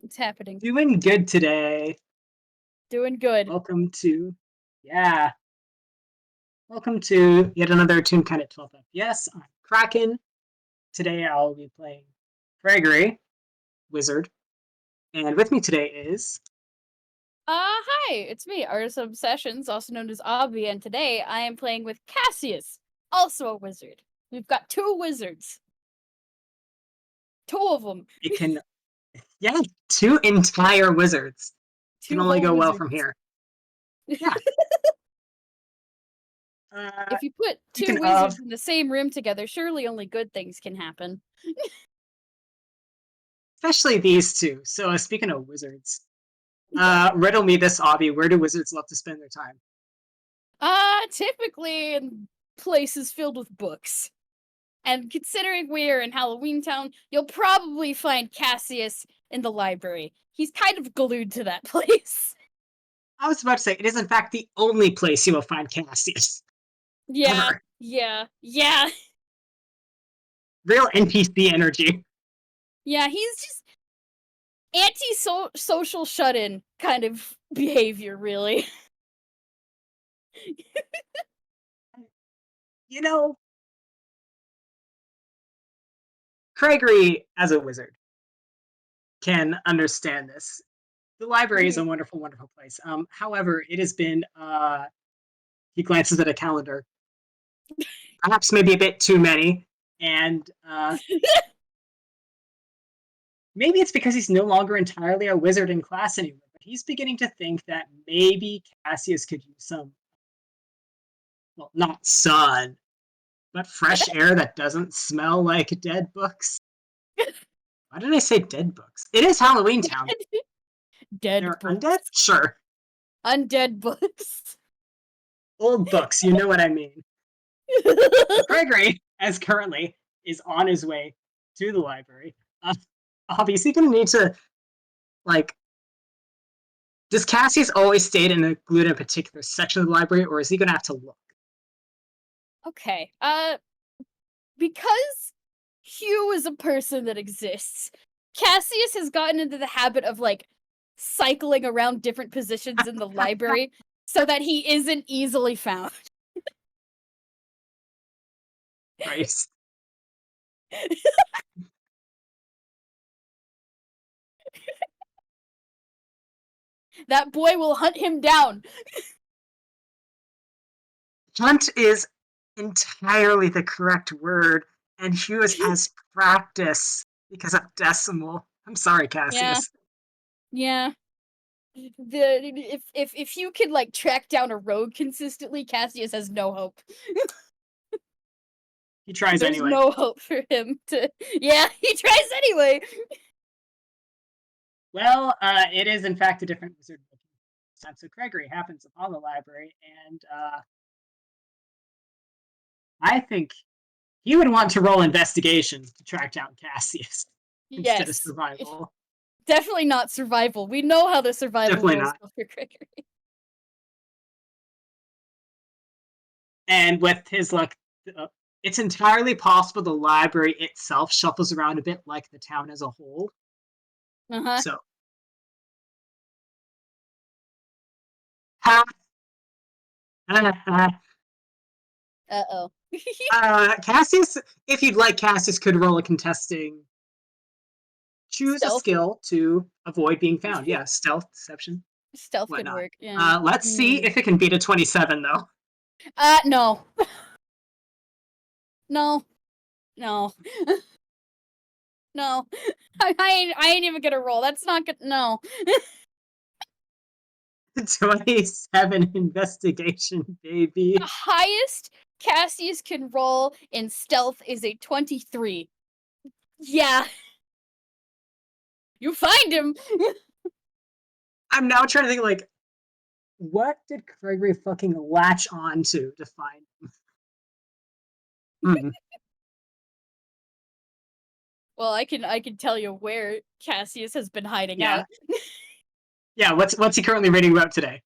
It's happening. Doing good today. Doing good. Welcome to, yeah, welcome to yet another Toonkind at 12 FPS. I'm Kraken. Today I'll be playing Craigory, Wizard. And with me today is, Hi, it's me, Artist of Obsessions, also known as Obby, and today I am playing with Cassius, also a wizard. We've got two wizards. Two of them. it can, yeah, two entire wizards. Can Two only whole go well wizards. from here. Yeah. If you put two Speaking wizards of, in the same room together, surely only good things can happen. especially these two. So speaking of wizards, riddle me this, Obby. Where do wizards love to spend their time? Typically in places filled with books. And considering we're in Halloween Town, you'll probably find Cassius in the library. He's kind of glued to that place. I was about to say, it is in fact the only place you will find Cassius. Yeah, Ever. yeah. Real NPC energy. Yeah, he's just anti-social shut-in kind of behavior, really. You know, Craigory, as a wizard, can understand this. The library is a wonderful, wonderful place. However, it has been, he glances at a calendar, perhaps maybe a bit too many, and maybe it's because he's no longer entirely a wizard in class anymore, but he's beginning to think that maybe Cassius could use some, well, not sun, but fresh air that doesn't smell like dead books. Why did I say dead books? It is Halloween Town. Dead They're undead? books. Sure. Undead books. Old books, you know what I mean. So Craigory, as currently, is on his way to the library. Obviously, going to need to, like, does Cassius always stay glued in a particular section of the library, or is he going to have to look? Okay, because Hugh is a person that exists, Cassius has gotten into the habit of, like, cycling around different positions in the library so that he isn't easily found. Christ. That boy will hunt him down. Hunt is entirely the correct word, and Hugh has practice because of decimal. I'm sorry, Yeah, Cassius. yeah. If you can, like, track down a rogue consistently, Cassius has no hope. He tries There's anyway. no hope for him to. Yeah, he tries anyway. Well, it is in fact a different wizard time. So Craigory happens upon the library, and I think he would want to roll investigation to track down Cassius instead of Yes, survival. definitely not survival. We know how the survival Definitely rules not. go for Craigory. And with his luck, it's entirely possible the library itself shuffles around a bit like the town as a whole. Uh-huh. So, ha, Uh-oh. Cassius, if you'd like, Cassius could roll a contesting. Choose a Stealth. skill to avoid being found. Yeah, stealth, deception, Stealth could whatnot. work, yeah. Let's see if it can beat a 27, though. No. No. No. No. I ain't even gonna roll. That's not good. No. 27 investigation, baby. The highest Cassius can roll in stealth is a 23. Yeah. You find him. I'm now trying to think, like, what did Craigory fucking latch on to find him? Well, I can tell you where Cassius has been hiding Yeah. out. Yeah, what's he currently reading about today?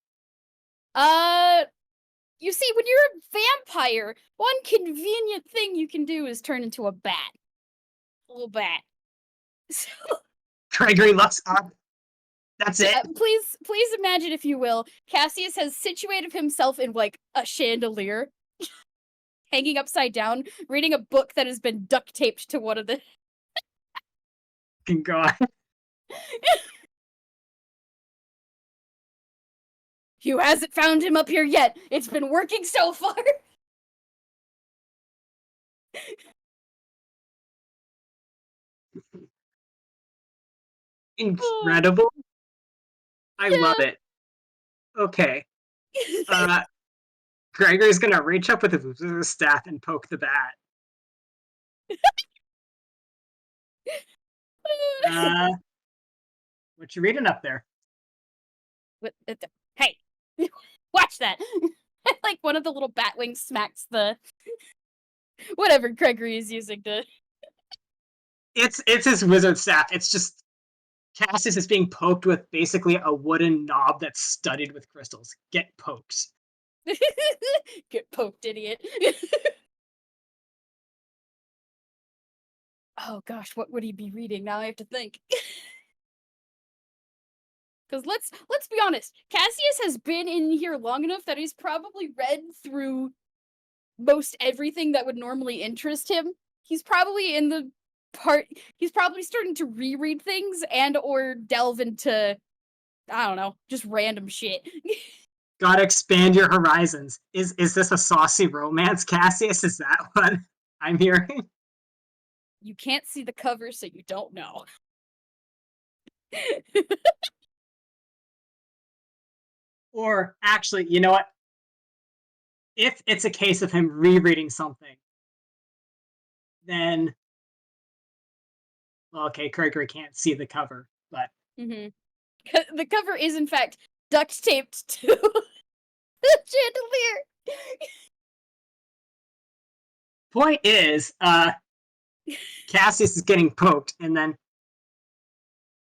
You see, when you're a vampire, one convenient thing you can do is turn into a bat. A little bat. So, Craigory looks up. That's it? Please imagine, if you will, Cassius has situated himself in, like, a chandelier, hanging upside down, reading a book that has been duct taped to one of the... God. You hasn't found him up here yet. It's been working so far. Incredible. I love it. Okay. Craigory's gonna reach up with his staff and poke the bat. What you reading up there? Hey, watch that. Like, one of the little bat wings smacks the... whatever Craigory is using to... It's his wizard staff. It's just Cassius is being poked with basically a wooden knob that's studded with crystals. Get poked. Get poked, idiot. Oh gosh, what would he be reading? Now I have to think. Because let's be honest, Cassius has been in here long enough that he's probably read through most everything that would normally interest him. He's probably in the part... he's probably starting to reread things and or delve into, I don't know, just random shit. Gotta expand your horizons. Is this a saucy romance, Cassius? Is that what I'm hearing? You can't see the cover, so you don't know. Or actually, you know what? If it's a case of him rereading something, then... well, okay, Craigory can't see the cover, but... The cover is, in fact, duct taped to the chandelier. Point is, Cassius is getting poked, and then...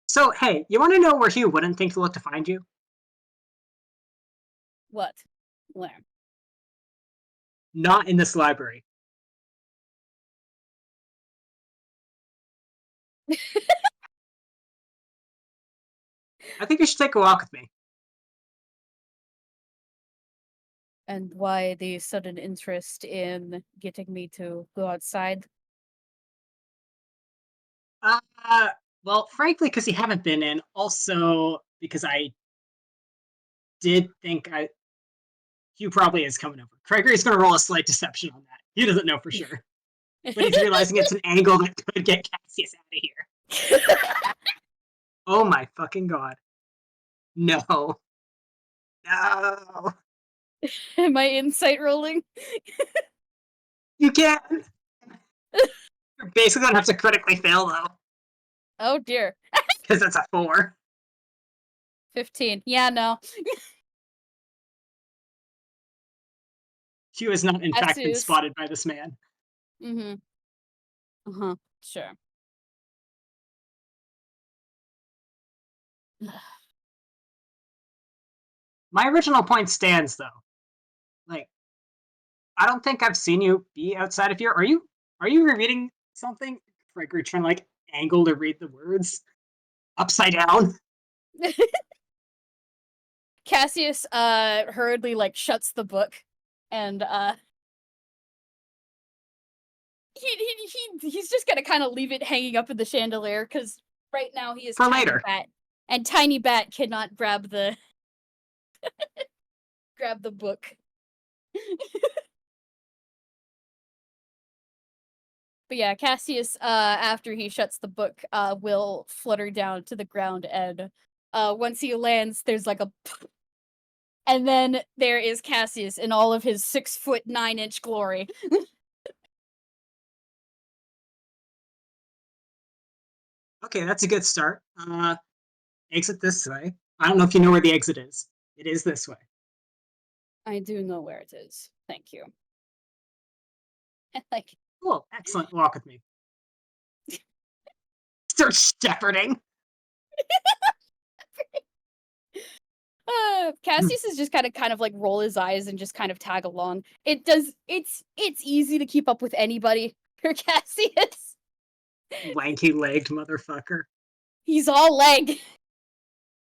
so, hey, you want to know where he wouldn't think to look to find you? What? Where? Not in this library. I think you should take a walk with me. And why the sudden interest in getting me to go outside? Well, frankly, because you haven't been in. Also, because I did think Hugh probably is coming over. Craigory's going to roll a slight deception on that. He doesn't know for sure. But he's realizing it's an angle that could get Cassius out of here. Oh my fucking god. No. No. Am I insight rolling? You can't. You're basically going to have to critically fail, though. Oh dear. Because it's a 4. 15. Yeah, no. Hugh has not, in fact, been Cassius. spotted by this man. Mm-hmm. Uh-huh. Sure. My original point stands, though. Like, I don't think I've seen you be outside of here. Are you rereading something? Craigory trying to, like, angle to read the words upside down. Cassius hurriedly, like, shuts the book and he's just gonna kind of leave it hanging up in the chandelier, because right now he is For Tiny later. Bat, and Tiny Bat cannot grab the grab the book. But yeah, Cassius, after he shuts the book, will flutter down to the ground, and once he lands, there's like a and then there is Cassius in all of his 6'9" glory. Okay, that's a good start. Exit this way. I don't know if you know where the exit is. It is this way. I do know where it is. Thank you. Like, cool, excellent. Walk with me. Start shepherding. Cassius is just kind of like roll his eyes and just kind of tag along. It's easy to keep up with anybody for Cassius. Lanky-legged motherfucker. He's all leg.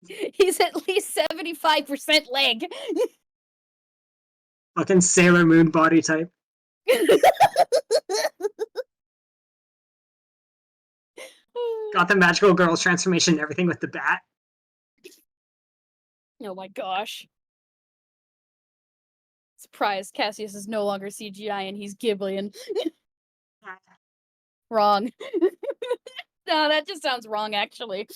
He's at least 75% leg. Fucking Sailor Moon body type. Got the magical girl's transformation and everything with the bat. Oh my gosh. Surprised Cassius is no longer CGI and he's Ghiblian. Wrong. No, that just sounds wrong, actually.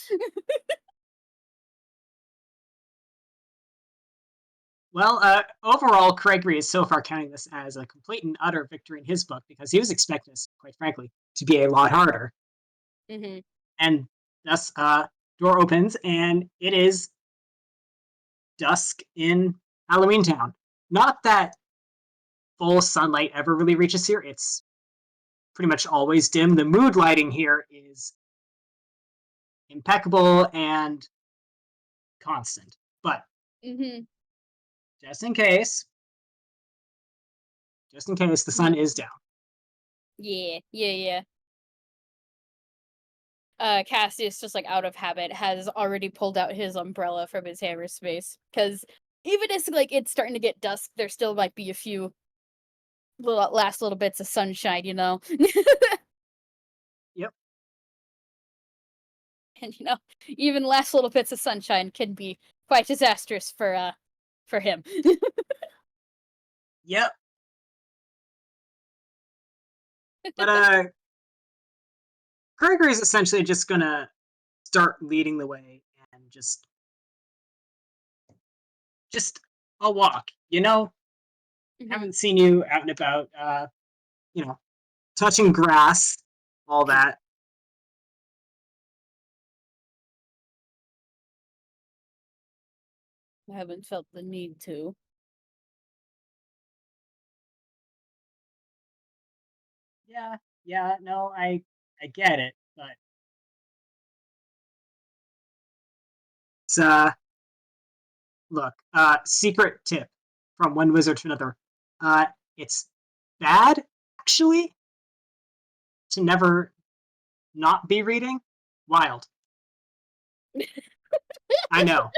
Well, overall, Craigory is so far counting this as a complete and utter victory in his book because he was expecting this, quite frankly, to be a lot harder. Mm-hmm. And thus, door opens and it is dusk in Halloween Town. Not that full sunlight ever really reaches here. It's pretty much always dim. The mood lighting here is impeccable and constant. But just in case the sun is down. Yeah. Cassius, just like out of habit, has already pulled out his umbrella from his hammer space. Because even as like it's starting to get dusk, there still might be a few last little bits of sunshine, you know? Yep. And you know, even last little bits of sunshine can be quite disastrous for him. Yep. But Craigory is essentially just gonna start leading the way and just a walk, you know? Haven't seen you out and about, you know, touching grass, all that. I haven't felt the need to. Yeah, no, I get it, but it's look, secret tip from one wizard to another. It's bad actually to never not be reading. Wild. I know.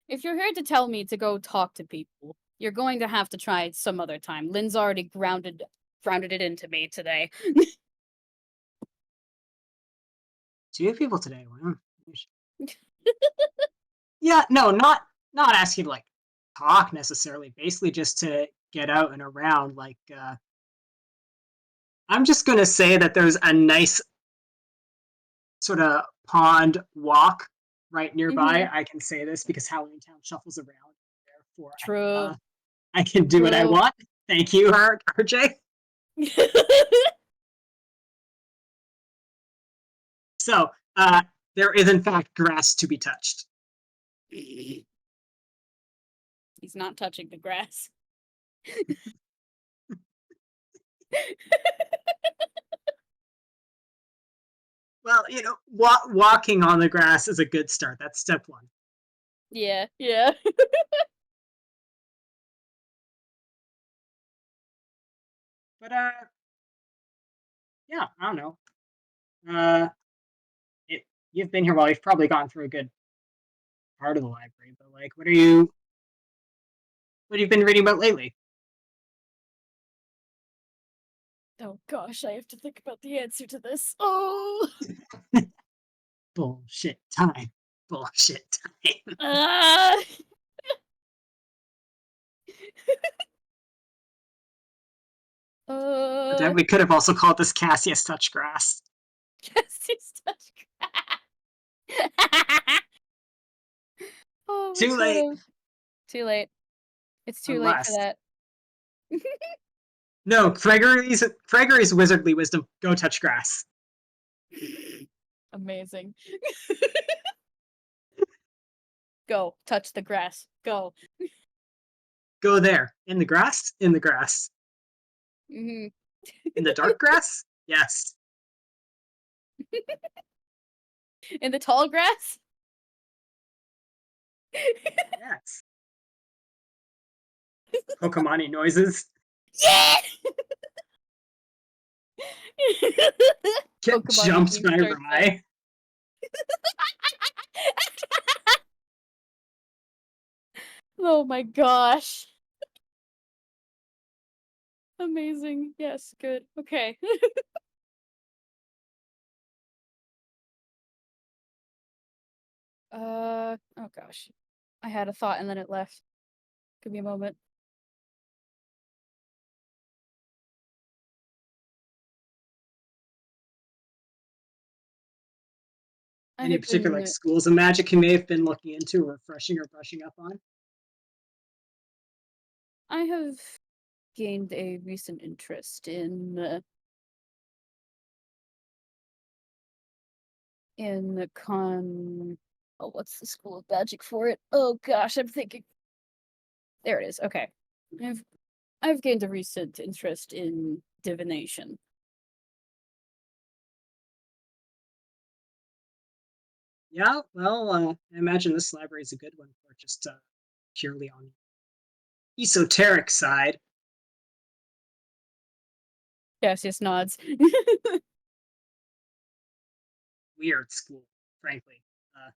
If you're here to tell me to go talk to people, you're going to have to try it some other time. Lynn's already grounded it into me today. 2 people today. Yeah, no, not asking to like talk necessarily. Basically, just to get out and around. Like, I'm just gonna say that there's a nice sort of pond walk right nearby. I can say this because Halloween Town shuffles around. Therefore, True. I can do what I want. Thank you, RJ. So, there is in fact grass to be touched. He's not touching the grass. Well, you know, walking on the grass is a good start. That's step 1. Yeah. But yeah, I don't know. You've been here while you've probably gone through a good part of the library, but like, what have you been reading about lately? Oh gosh, I have to think about the answer to this. Oh. Bullshit time. Bullshit time. We could have also called this Cassius Touchgrass. Cassius Touchgrass. Oh, Too late. Too late. It's too late for that. No, Craigory's wizardly wisdom. Go touch grass. Amazing. Go touch the grass. Go. Go there. In the grass. In the grass. In the dark grass. Yes. In the tall grass. Yes. Pokemon noises. Yeah. Get jumped by Rye. Oh my gosh. Amazing. Yes, good. Okay. Oh gosh. I had a thought and then it left. Give me a moment. I Any have particular like been schools of magic you may have been looking into, refreshing or brushing up on? I have gained a recent interest in the oh, what's the school of magic for it? Oh gosh, I'm thinking. There it is. Okay. I've I've gained a recent interest in divination. Yeah, well, I imagine this library is a good one for just purely on the esoteric side. Cassius nods. Weird school, frankly. Uh,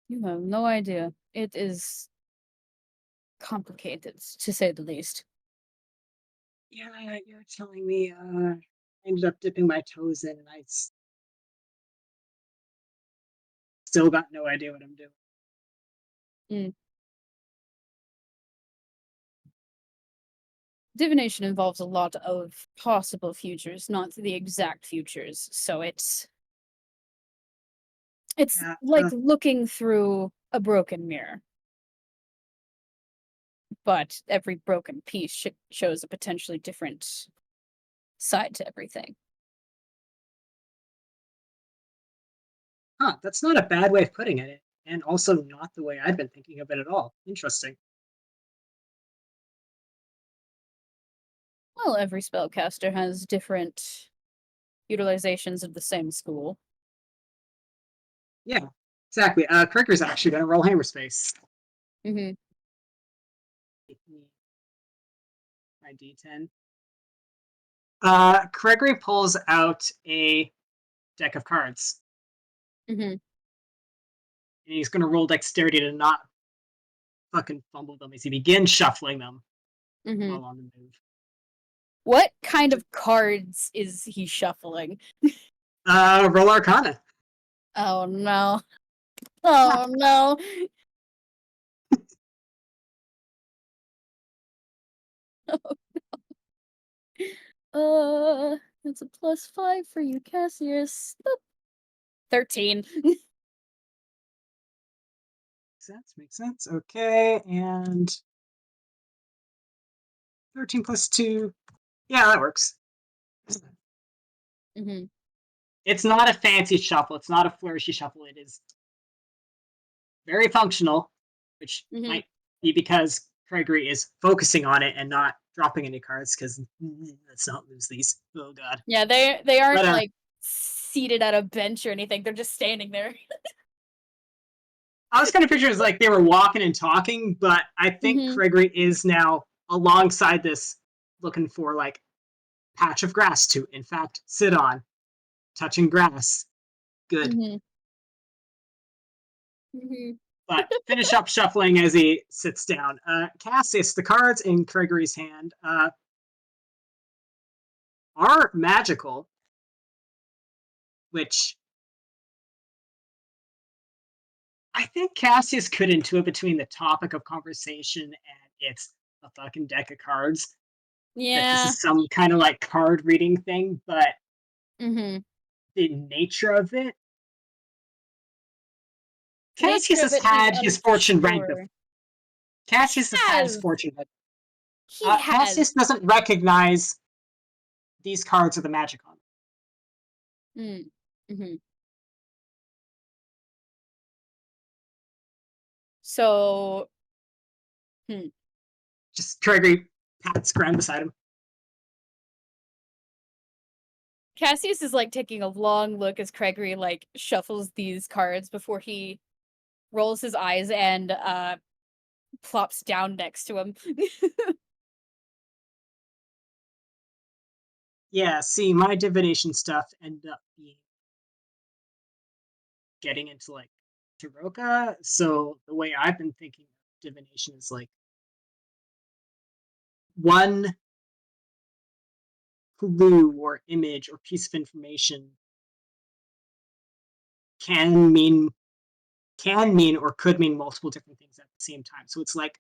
You have no idea. It is complicated, to say the least. yeah, you're telling me. I ended up dipping my toes in, and still got no idea what I'm doing. Mm. Divination involves a lot of possible futures, not the exact futures. So it's Yeah, like looking through a broken mirror, but every broken piece shows a potentially different side to everything. that's not a bad way of putting it, and also not the way I've been thinking of it at all. Interesting. Well, every spellcaster has different utilizations of the same school. Yeah, exactly. Cricker's actually gonna roll Hammerspace. Mm-hmm. My D10. Craigory pulls out a deck of cards, Mm-hmm. and he's gonna roll dexterity to not fucking fumble them as he begins shuffling them Mm-hmm. while on the move. What kind of cards is he shuffling? Roll Arcana. Oh no. Oh no. It's a +5 for you, Cassius. Boop. 13. Makes sense. Okay, and 13 plus 2. Yeah, that works. Mm-hmm. It's not a fancy shuffle. It's not a flourishy shuffle. It is very functional, which Mm-hmm. might be because Craigory is focusing on it and not dropping any cards, because let's not lose these. Oh, God. Yeah, they aren't But like seated at a bench or anything. They're just standing there. I was kind of picturing it as like they were walking and talking, but I think Mm-hmm. Craigory is now alongside this looking for like patch of grass to, in fact, sit on, touching grass. Good. Mm-hmm. Mm-hmm. But finish up shuffling as he sits down. Cassius, the cards in Craigory's hand are magical, which I think Cassius could intuit between the topic of conversation and it's a fucking deck of cards. That this Yeah. is some kind of like card reading thing, but Mm-hmm. the nature of it, The nature Cassius of has it, he's had his fortune read before. unsure. He Cassius has had his has. fortune read. He has. Cassius doesn't recognize these cards are the magic on them. Mm. Mm-hmm. So, hmm. Just Gregory pats ground beside him. Cassius is like taking a long look as Craigory like shuffles these cards before he rolls his eyes and plops down next to him. Yeah, see, my divination stuff ended up being getting into like Taroka. So the way I've been thinking of divination is like one clue or image or piece of information can mean or could mean multiple different things at the same time. So it's like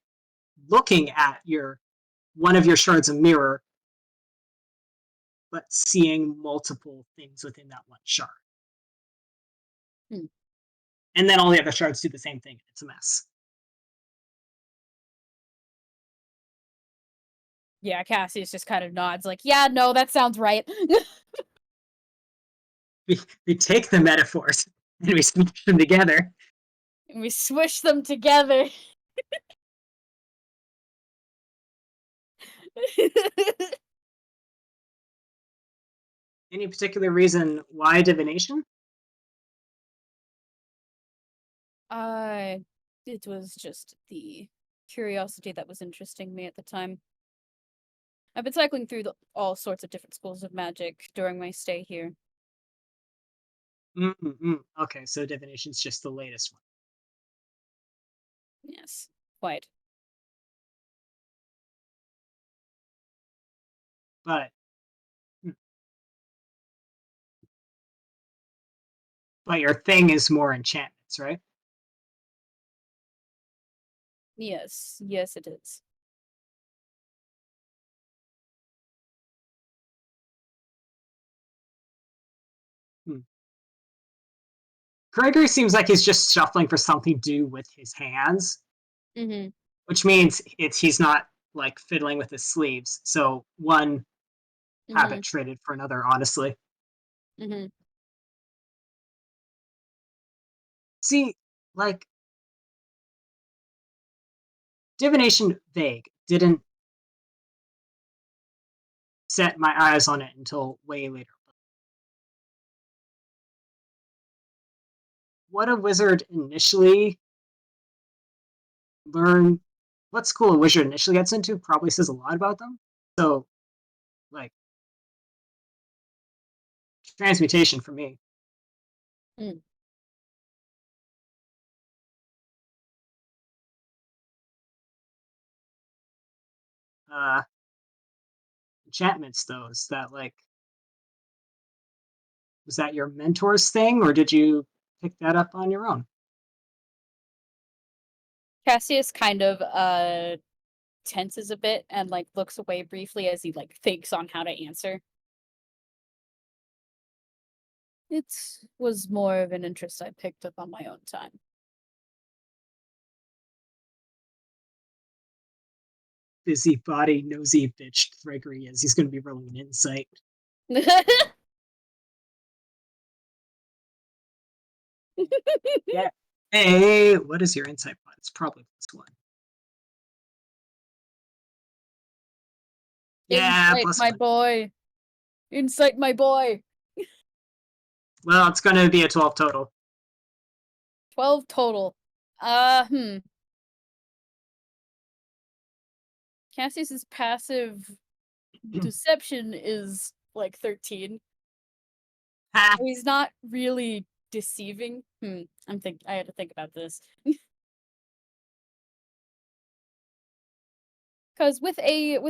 looking at one of your shards of mirror, but seeing multiple things within that one shard. Hmm. And then all the other shards do the same thing. It's a mess. Yeah, Cassius just kind of nods like, yeah, no, that sounds right. We take the metaphors and we smash them together. And we swish them together. Any particular reason why divination? It was just the curiosity that was interesting me at the time. I've been cycling through all sorts of different schools of magic during my stay here. Okay, so divination's just the latest one. Yes, quite. But your thing is more enchantments, right? Yes, yes, it is. Craigory seems like he's just shuffling for something to do with his hands, which means he's not like fiddling with his sleeves. So one habit traded for another, honestly. See, like divination vague didn't set my eyes on it until way later. What a wizard initially learn, what school a wizard initially gets into probably says a lot about them. So, like, transmutation for me. Enchantments, though, is that like, was that your mentor's thing, or did you pick that up on your own? Cassius kind of tenses a bit and like looks away briefly as he like thinks on how to answer. It was more of an interest I picked up on my own time. Busybody, nosy bitch Craigory is. He's going to be rolling an insight. Yeah. Hey, what is your insight mod? It's probably this one. Yeah, Insight, plus my one. boy. Insight, my boy. Well, it's going to be a 12 total. 12 total. Cassius's passive deception is like 13. Ha! He's not really deceiving. I had to think about this. Because with a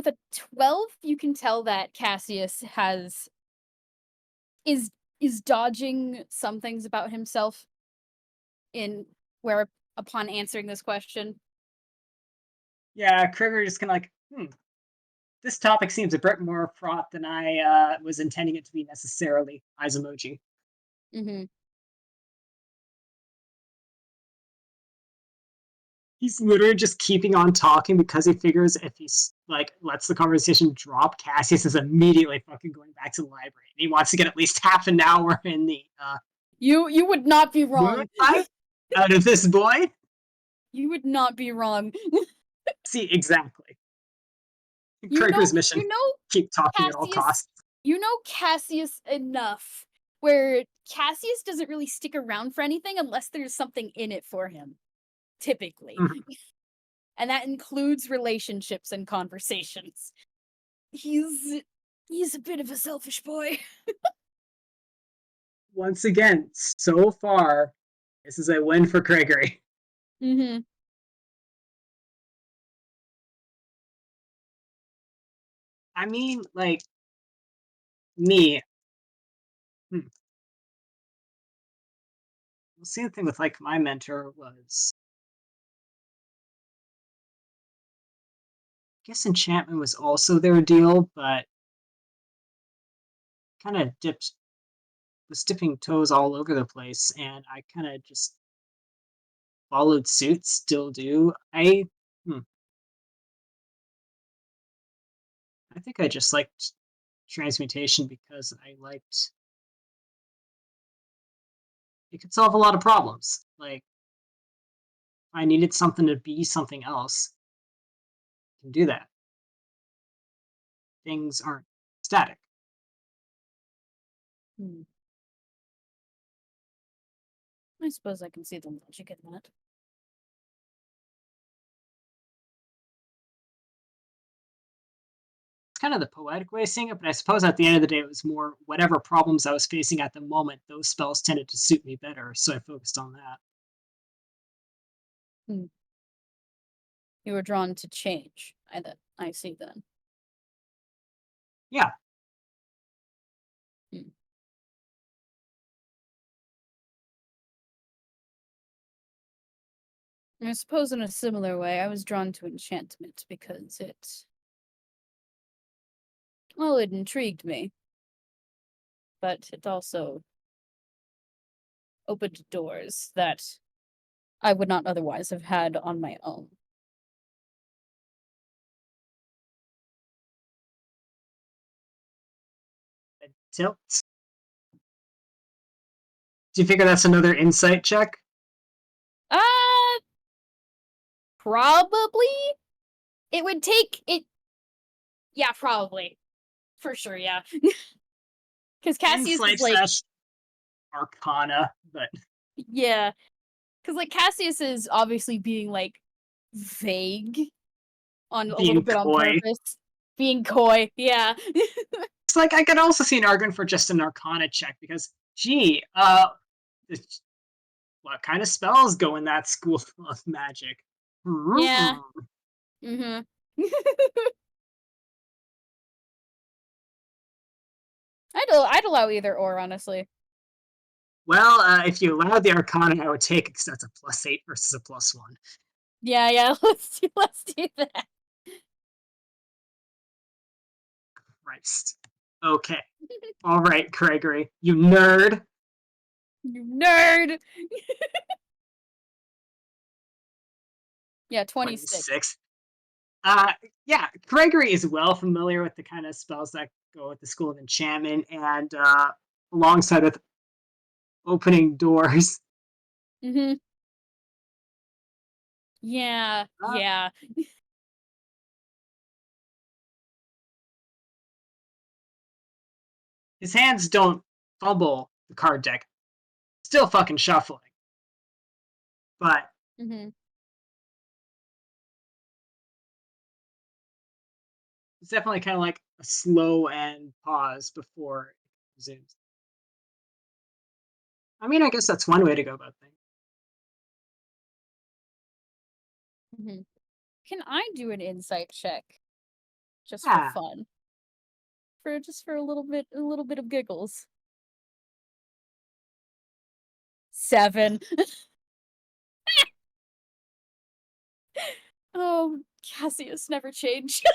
12, you can tell that Cassius is dodging some things about himself upon answering this question. Yeah, Craigory just kind of like, this topic seems a bit more fraught than I was intending it to be necessarily. Eyes emoji. He's literally just keeping on talking because he figures if he's like lets the conversation drop, Cassius is immediately fucking going back to the library. And he wants to get at least half an hour in the You would not be wrong. Out of this boy. You would not be wrong. See, exactly. Craigory's mission. Keep talking Cassius, at all costs. You know Cassius enough where Cassius doesn't really stick around for anything unless there's something in it for him. Typically. And that includes relationships and conversations. He's a bit of a selfish boy. Once again, so far, This is a win for Craigory. Mm-hmm. I mean, like, me. Hmm. The same thing with, like, my mentor was, I guess enchantment was also their deal, but kind of was dipping toes all over the place, and I kind of just followed suit, still do. Hmm, I think I just liked transmutation because I liked it could solve a lot of problems. Like, if I needed something to be something else, I can do that. Things aren't static. Hmm. I suppose I can see the logic in that. It's kind of the poetic way of seeing it, but I suppose at the end of the day, it was more whatever problems I was facing at the moment, those spells tended to suit me better, so I focused on that. Hmm. You were drawn to change. I see then. Yeah, Hmm. I suppose in a similar way, I was drawn to enchantment because it intrigued me, but it also opened doors that I would not otherwise have had on my own. it tilts. Do you figure that's another insight check? Uh, probably. It would take it. Yeah, probably. For sure, yeah. Because Cassius is Insight like, slash arcana, but yeah. Because like Cassius is obviously being like vague on a little being bit on coy. purpose, being coy. Yeah. It's like I could also see an argument for just an arcana check because, gee, what kind of spells go in that school of magic? Yeah. Mm-hmm. I'd allow either or, honestly. Well, if you allowed the arcana, I would take it because that's a +8 versus a +1. Yeah, yeah. Let's do that. Christ. Okay. All right, Craigory, you nerd. You nerd. Yeah, 26. 26. Uh, yeah, Craigory is well familiar with the kind of spells that go with the School of Enchantment, and alongside with opening doors. Mm-hmm. Yeah, Uh, yeah. his hands don't fumble the card deck. Still fucking shuffling. But Mm-hmm. it's definitely kind of like a slow and pause before it resumes. I mean, I guess that's one way to go about things. Mm-hmm. Can I do an insight check just for Yeah, fun? For a little bit of giggles. 7. Oh, Cassius never changed.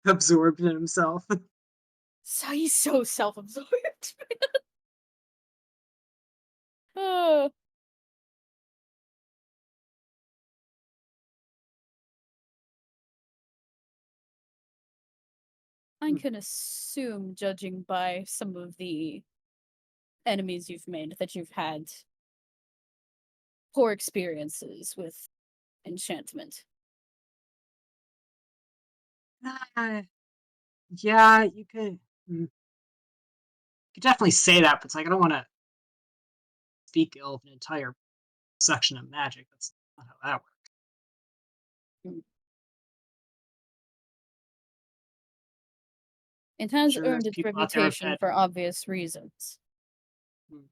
absorbed in himself. So he's so self-absorbed. Oh, I can assume, judging by some of the enemies you've made, that you've had poor experiences with enchantment. Uh, yeah, you could definitely say that, but it's like I don't want to speak ill of an entire section of magic. That's not how that works. Mm. It has Sure, there's earned its people out there who've reputation had for obvious reasons. hmm,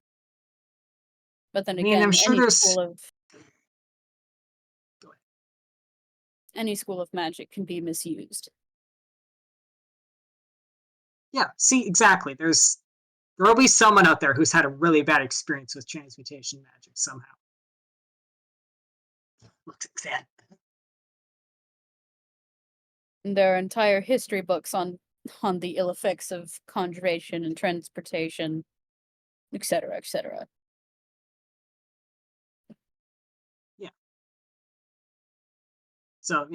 But then I mean, again, I'm sure there's... Go ahead. any school of magic can be misused. Yeah, see, exactly. There'll be someone out there who's had a really bad experience with transmutation magic somehow. Looks sad. There are entire history books on the ill effects of conjuration and transportation, etc., etc. Yeah. So,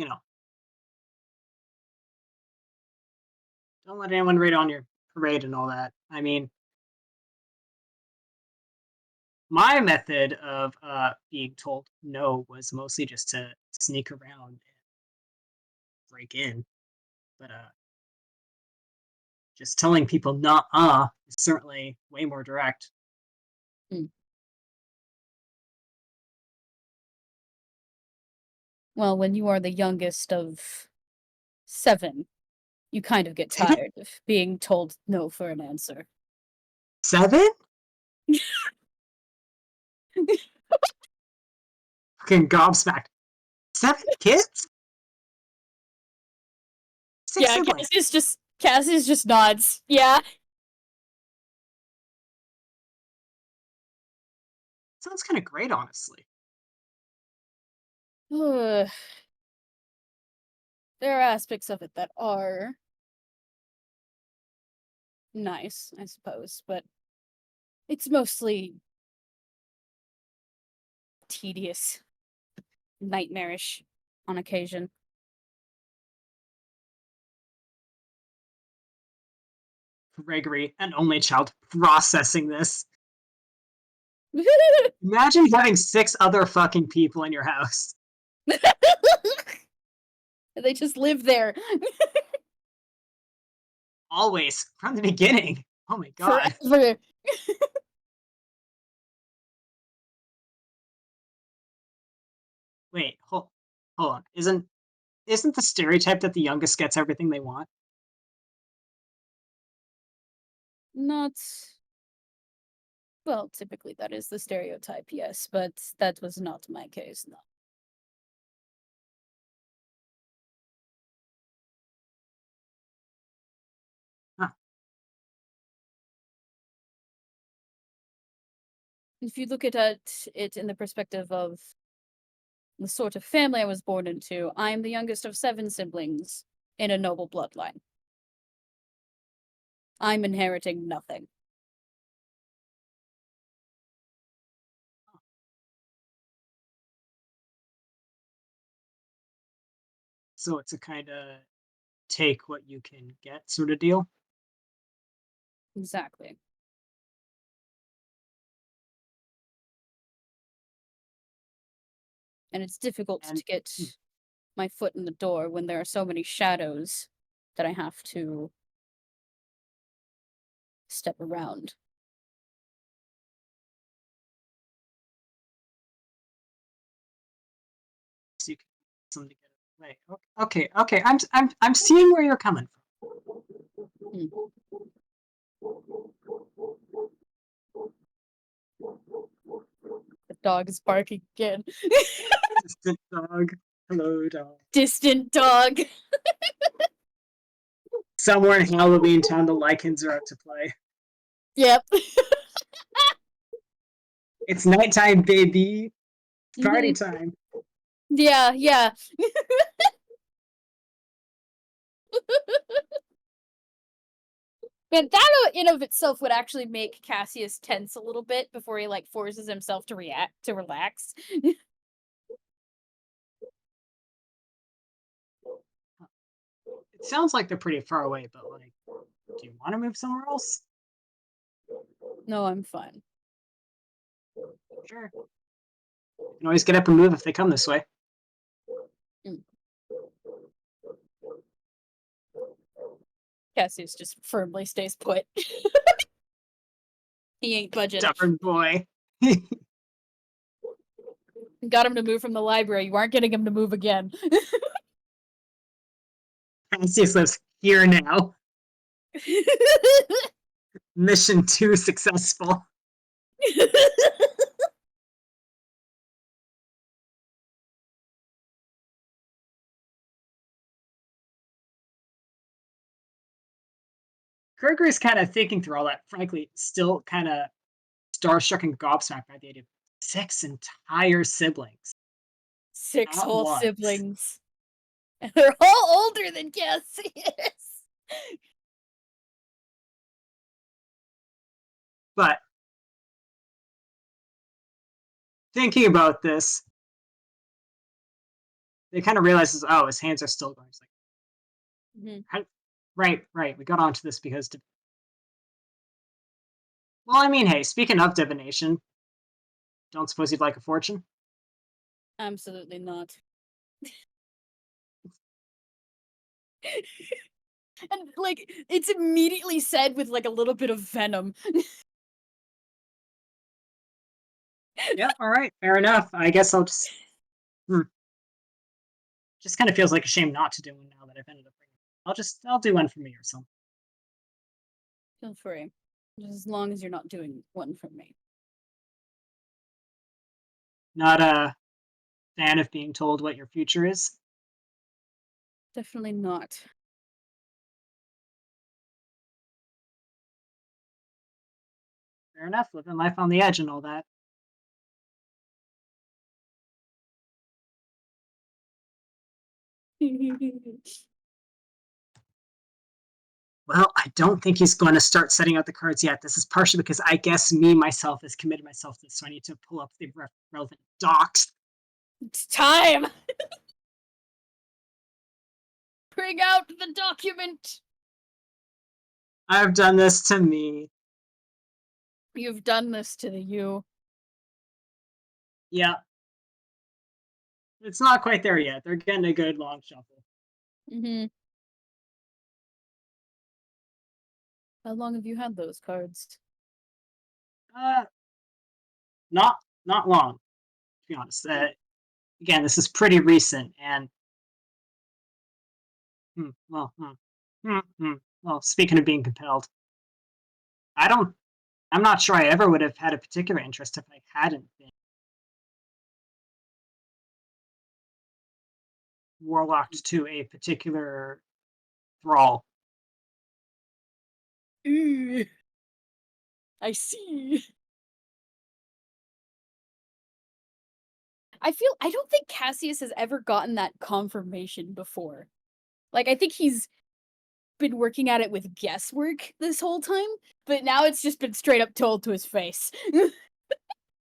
don't let anyone raid on your parade and all that. I mean, my method of being told no was mostly just to sneak around and break in. But just telling people "nuh-uh" is certainly way more direct. Well, when you are the youngest of 7, you kind of get tired of being told no for an answer. 7? Fucking gobsmacked. 7 kids? 6 Yeah, siblings. Cassius just nods. Yeah. Sounds kind of great, honestly. There are aspects of it that are nice, I suppose, but it's mostly tedious, nightmarish on occasion. Craigory, an only child, processing this. Imagine having 6 other fucking people in your house. They just live there. Always, from the beginning. Oh my god. Forever. Wait, hold on. Isn't the stereotype that the youngest gets everything they want? Not. Well, typically that is the stereotype, yes, but that was not my case, no. Huh. If you look at it in the perspective of the sort of family I was born into, I am the youngest of 7 siblings in a noble bloodline. I'm inheriting nothing. So it's a kind of take what you can get sort of deal. Exactly. And it's difficult And to get my foot in the door when there are so many shadows that I have to step around. so you can something to get away. Okay. I'm seeing where you're coming from. The dog is barking again. Distant dog. Hello, dog. Distant dog. Somewhere in Halloween Town, the lichens are out to play. Yep. It's nighttime, baby. Party Mhm. time. Yeah. Man, that in of itself would actually make Cassius tense a little bit before he like forces himself to relax. It sounds like they're pretty far away, but like, do you want to move somewhere else? No, I'm fine. Sure. You can always get up and move if they come this way. Cassius just firmly stays put. He ain't budging. Stubborn boy. Got him to move from the library. You aren't getting him to move again. Cassius lives here now. Mission 2 successful. Craigory's kind of thinking through all that, frankly, still kind of starstruck and gobsmacked by the idea of 6 entire siblings 6 at whole once. siblings. And they're all older than Cassius. But thinking about this, they kind of realizes, oh, his hands are still going. He's like, right. We got onto this because. Well, I mean, hey, speaking of divination, don't suppose you'd like a fortune? Absolutely not. And like it's immediately said with like a little bit of venom. Yeah, all right, fair enough. I guess I'll just. Just kind of feels like a shame not to do one now that I've ended up bringing. I'll do one for me or something. Feel free. Just as long as you're not doing one for me. Not a fan of being told what your future is. Definitely not. Fair enough, living life on the edge and all that. Well, I don't think he's going to start setting out the cards yet. This is partially because I guess myself, has committed myself to this, so I need to pull up the relevant docs. It's time! Bring out the document! I've done this to me. You've done this to the you. Yeah. It's not quite there yet. They're getting a good long shuffle. How long have you had those cards? Not long, to be honest. Again, this is pretty recent, and well, speaking of being compelled, I'm not sure I ever would have had a particular interest if I hadn't been warlocked to a particular thrall. I see. I don't think Cassius has ever gotten that confirmation before. Like, I think he's been working at it with guesswork this whole time, but now it's just been straight up told to his face.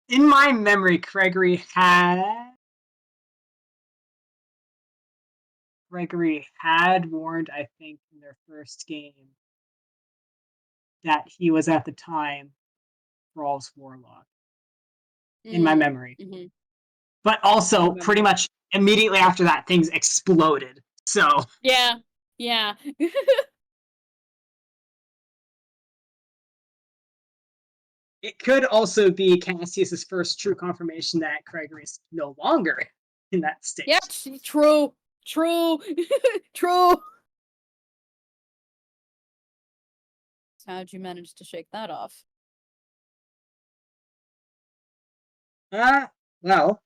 In my memory, Craigory had warned, I think, in their first game that he was at the time Thrall's warlock. In my memory. Mm-hmm. But also, pretty much immediately after that, things exploded. So. Yeah. It could also be Cassius's first true confirmation that Craigory is no longer in that state. Yeah, true. True. How'd you manage to shake that off? Well,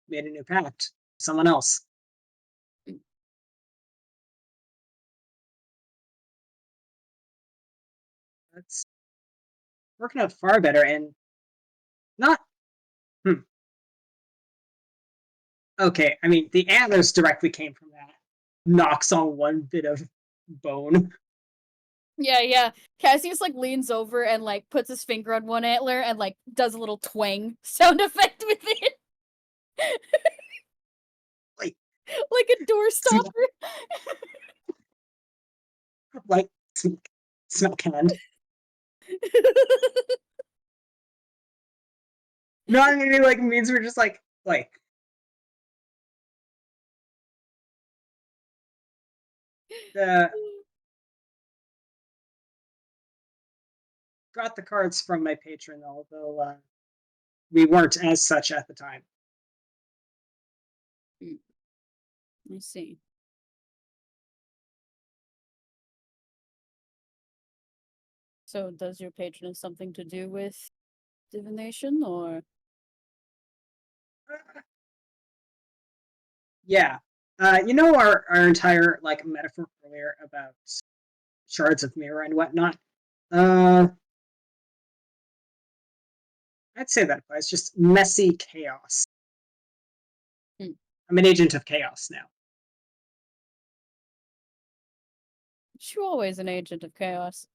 made a new pact. Someone else. That's working out far better and not. Okay, I mean, the antlers directly came from that. Knocks on one bit of bone. Yeah. Cassius like leans over and like puts his finger on one antler and like does a little twang sound effect with it. Like a door stopper. Like smell canned. No, I mean, like means we're just like got the cards from my patron, although we weren't as such at the time. I see. So does your patron have something to do with divination, or? Yeah. You know our entire like metaphor earlier about shards of mirror and whatnot. I'd say that applies. Just messy chaos. Hmm. I'm an agent of chaos now. You're always an agent of chaos.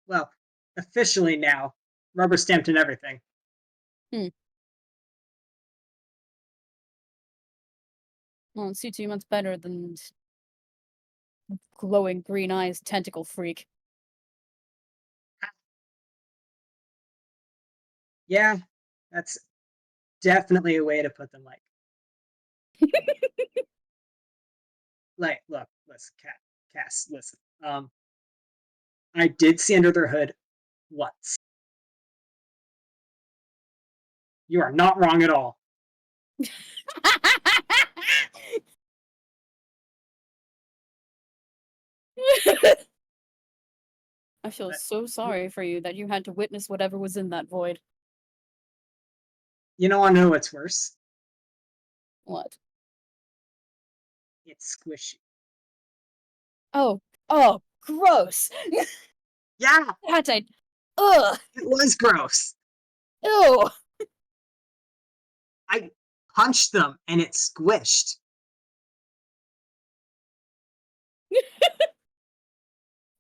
Well, officially now. Rubber stamped and everything. Well, it suits you much better than glowing green eyes tentacle freak. Yeah, that's definitely a way to put them. Look, listen, Cass, listen. I did see under their hood once. You are not wrong at all. I feel so sorry for you that you had to witness whatever was in that void. You don't know what's worse? What? It's squishy. Oh, gross! Yeah, That ugh! it was gross. Ew! I punched them and it squished.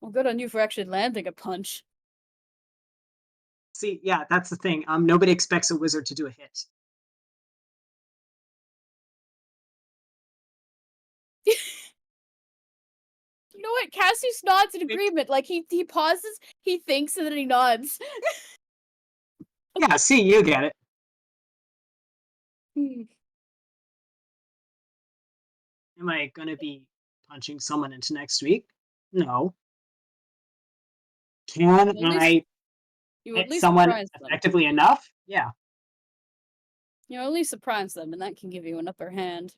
Well, good on you for actually landing a punch. See, yeah, that's the thing. Nobody expects a wizard to do a hit. You know what? Cassius nods in agreement. Like, he pauses, he thinks, and then he nods. Yeah, see, you get it. Am I gonna be punching someone into next week? No. Can I You at hit least someone surprise them. effectively enough? Yeah. You know, at least surprise them, and that can give you an upper hand.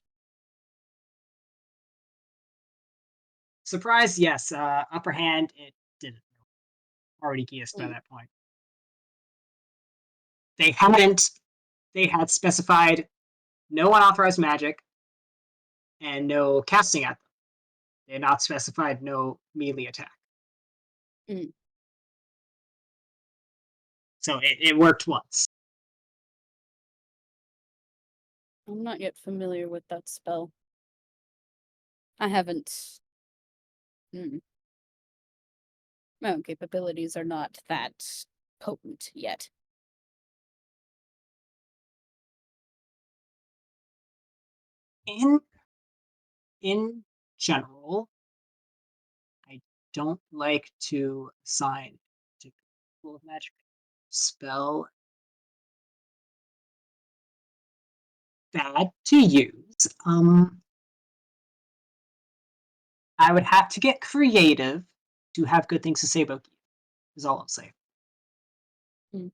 Surprise, yes. Upper hand, it didn't. Already guessed by that point. They had specified no unauthorized magic and no casting at them. They had not specified no melee attack. So it worked once. I'm not yet familiar with that spell. I haven't. My own capabilities are not that potent yet. In general, I don't like to assign a particular of magic spell bad to use. I would have to get creative to have good things to say about you, is all I'll say. I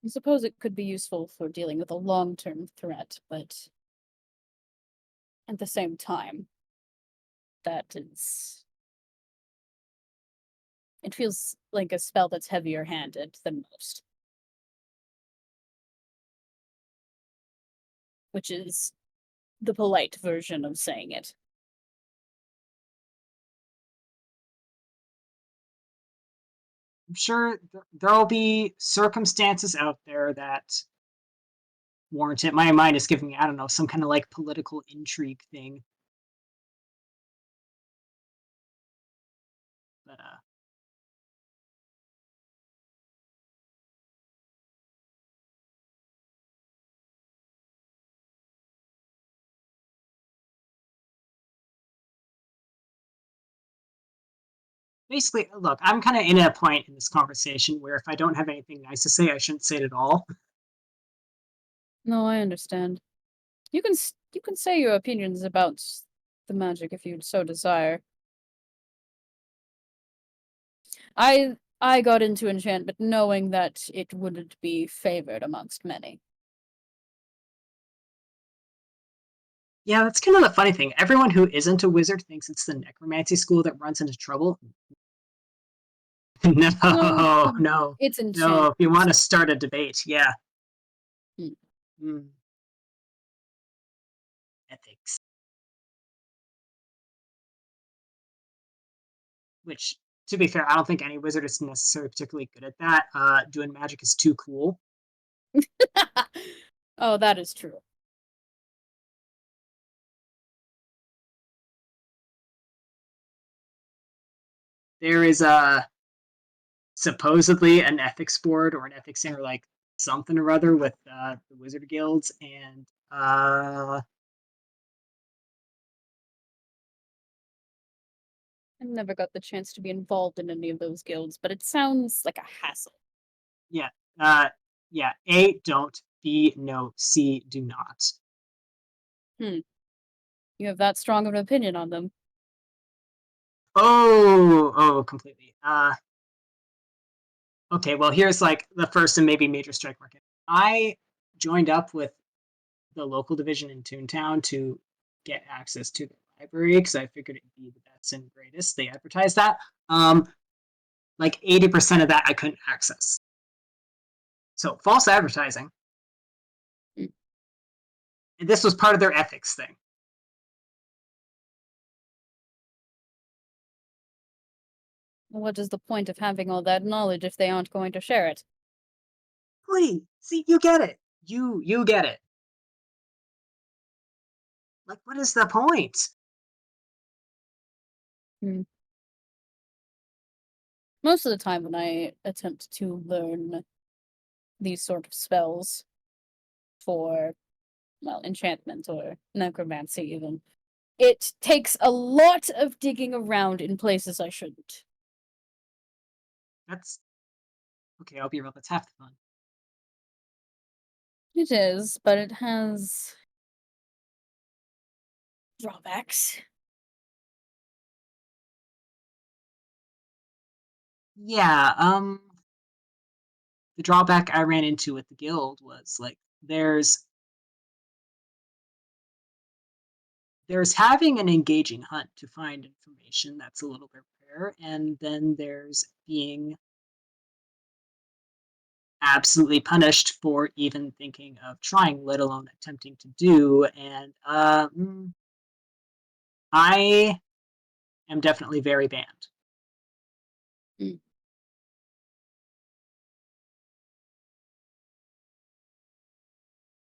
suppose it could be useful for dealing with a long-term threat, but at the same time, it feels like a spell that's heavier-handed than most. Which is the polite version of saying it. I'm sure there'll be circumstances out there that warrant it. My mind is giving me, I don't know, some kind of like political intrigue thing. But basically, look, I'm kind of in a point in this conversation where if I don't have anything nice to say, I shouldn't say it at all. No, I understand. You can say your opinions about the magic if you so desire. I got into enchantment knowing that it wouldn't be favored amongst many. Yeah, that's kind of the funny thing. Everyone who isn't a wizard thinks it's the necromancy school that runs into trouble. No. It's enchantment. No, if you want to start a debate, yeah. Ethics. Which, to be fair, I don't think any wizard is necessarily particularly good at that. Doing magic is too cool. Oh, that is true. There is supposedly an ethics board or an ethics center, like something or other, with the wizard guilds, and I've never got the chance to be involved in any of those guilds, but it sounds like a hassle. yeah, yeah. A, don't. B, no. C, do not. You have that strong of an opinion on them. Oh, completely. Okay, well, here's like the first and maybe major strike market. I joined up with the local division in Toontown to get access to the library because I figured it'd be the best and greatest. They advertised that. Like 80% of that I couldn't access. So false advertising. Mm. And this was part of their ethics thing. What is the point of having all that knowledge if they aren't going to share it? Please, see, you get it. You get it. Like, what is the point? Most of the time when I attempt to learn these sort of spells for, well, enchantment or necromancy even, it takes a lot of digging around in places I shouldn't. That's okay. I'll be real. That's half the fun. It is, but it has drawbacks. Yeah. The drawback I ran into with the guild was like there's having an engaging hunt to find information that's a little bit rare, and then there's being absolutely punished for even thinking of trying, let alone attempting to do. And I am definitely very banned. Mm.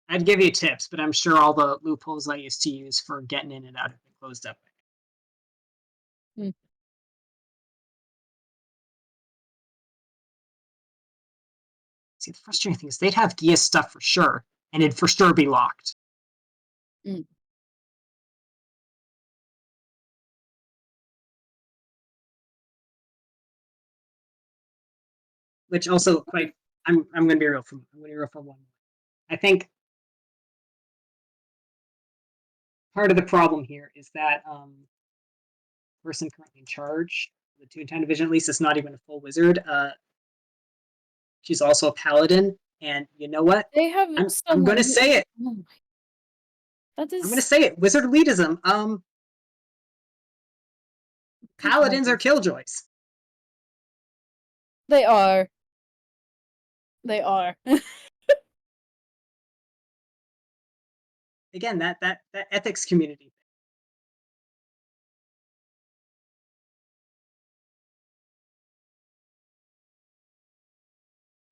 I'd give you tips, but I'm sure all the loopholes I used to use for getting in and out have been closed up. Mm. See, the frustrating thing is they'd have Gia stuff for sure, and it'd for sure be locked. Mm. Which also quite, I'm gonna be real for one. I think part of the problem here is that person currently in charge, the Toontown division, at least, is not even a full wizard. She's also a paladin, and you know what? They have I'm going to someone who. say it. Oh my. That is. I'm going to say it. Wizard elitism. Paladins are killjoys. They are. They are. Again, that ethics community.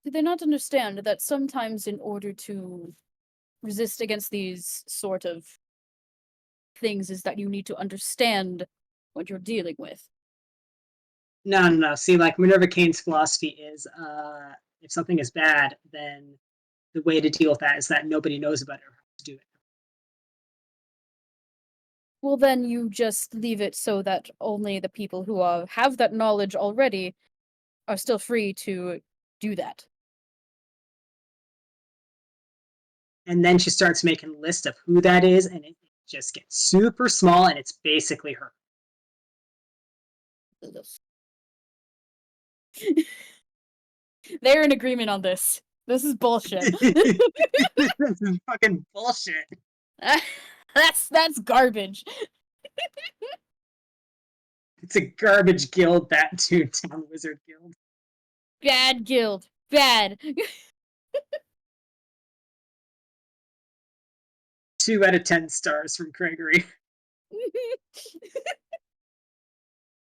Do they not understand that sometimes in order to resist against these sort of things is that you need to understand what you're dealing with? No. See, like Minerva Kane's philosophy is, if something is bad, then the way to deal with that is that nobody knows about it or how to do it. Well, then you just leave it so that only the people who have that knowledge already are still free to do that. And then she starts making a list of who that is, and it just gets super small, and it's basically her. They're in agreement on this. This is bullshit. This is fucking bullshit. That's garbage. It's a garbage guild, that Toontown Wizard Guild. Bad guild. Bad. 2 out of 10 stars from Craigory.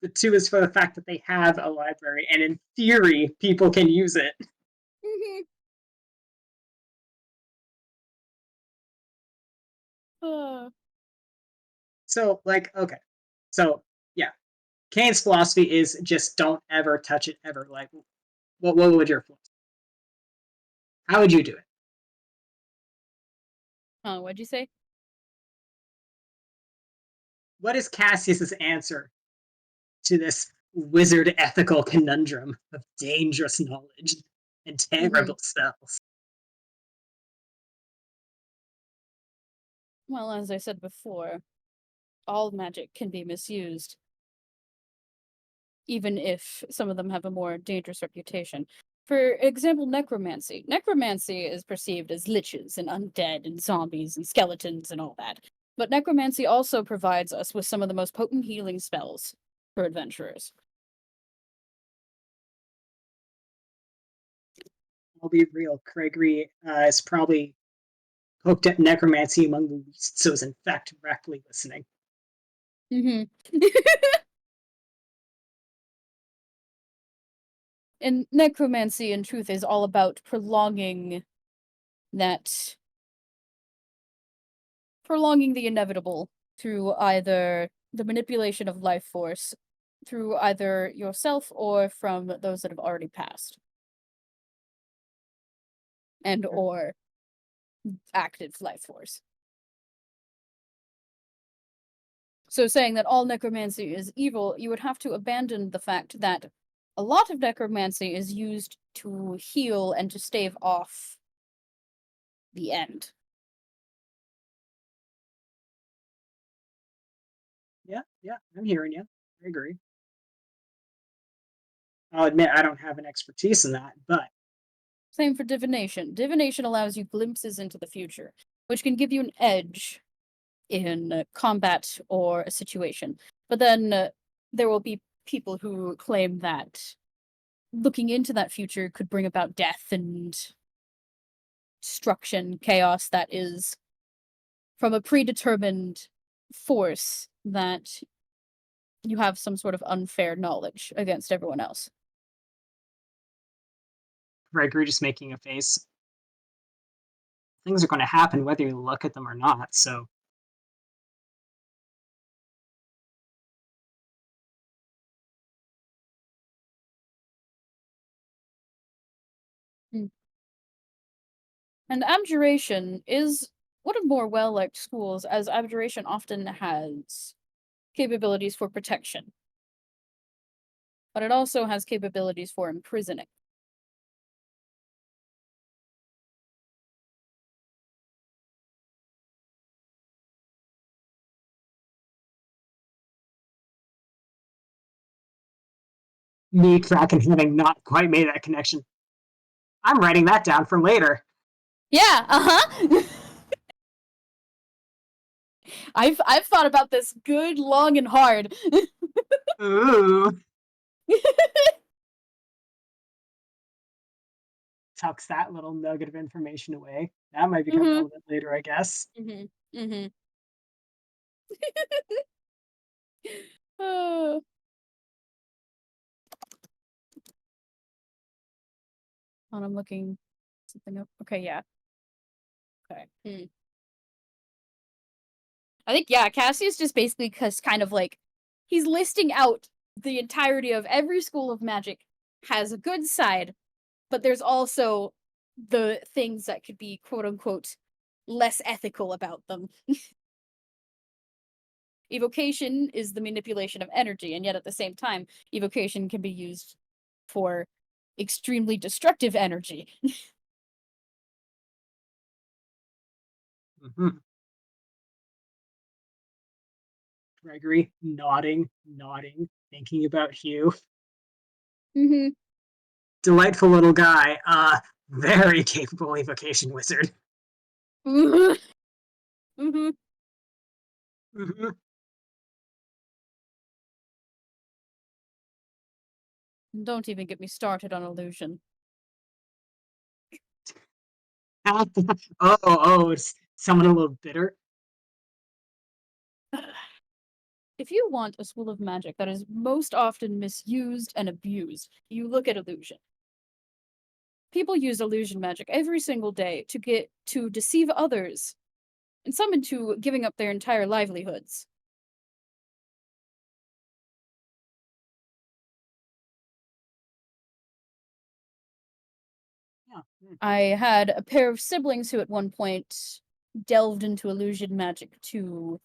The 2 is for the fact that they have a library, and in theory, people can use it. So, like, okay. So, yeah. Kane's philosophy is just don't ever touch it ever. Like, what would your philosophy? How would you do it? Oh, what'd you say? What is Cassius's answer to this wizard ethical conundrum of dangerous knowledge and terrible spells? Well, as I said before, all magic can be misused, even if some of them have a more dangerous reputation. For example, necromancy. Necromancy is perceived as liches and undead and zombies and skeletons and all that. But necromancy also provides us with some of the most potent healing spells for adventurers. I'll be real. Craigory is probably hooked at necromancy among the least, so is in fact directly listening. Mm-hmm. And necromancy, in truth, is all about prolonging the inevitable through either the manipulation of life force, through either yourself or from those that have already passed. And or active life force. So saying that all necromancy is evil, you would have to abandon the fact that a lot of necromancy is used to heal and to stave off the end. Yeah, I'm hearing you. I agree. I'll admit I don't have an expertise in that, but Same for divination. Divination allows you glimpses into the future, which can give you an edge in combat or a situation. But then there will be people who claim that looking into that future could bring about death and destruction, chaos that is from a predetermined force that you have some sort of unfair knowledge against everyone else. Craigory just making a face. Things are going to happen whether you look at them or not, so And abjuration is one of more well-liked schools, as abjuration often has capabilities for protection. But it also has capabilities for imprisoning. me, Kraken, having not quite made that connection. I'm writing that down for later. Yeah, uh-huh. I've thought about this good, long, and hard. Ooh. Tucks that little nugget of information away. That might become relevant later, I guess. Oh. And I'm looking something up. Okay, yeah. Okay. I think, yeah, Cassius just basically kind of like, he's listing out the entirety of every school of magic has a good side, but there's also the things that could be quote unquote less ethical about them. Evocation is the manipulation of energy, and yet at the same time, evocation can be used for extremely destructive energy. Craigory nodding, thinking about Hugh. Delightful little guy. Very capable evocation wizard. Don't even get me started on illusion. Oh, someone a little bitter. If you want a school of magic that is most often misused and abused, you look at illusion. People use illusion magic every single day to deceive others, and some into giving up their entire livelihoods. Yeah. I had a pair of siblings who at one point delved into illusion magic to,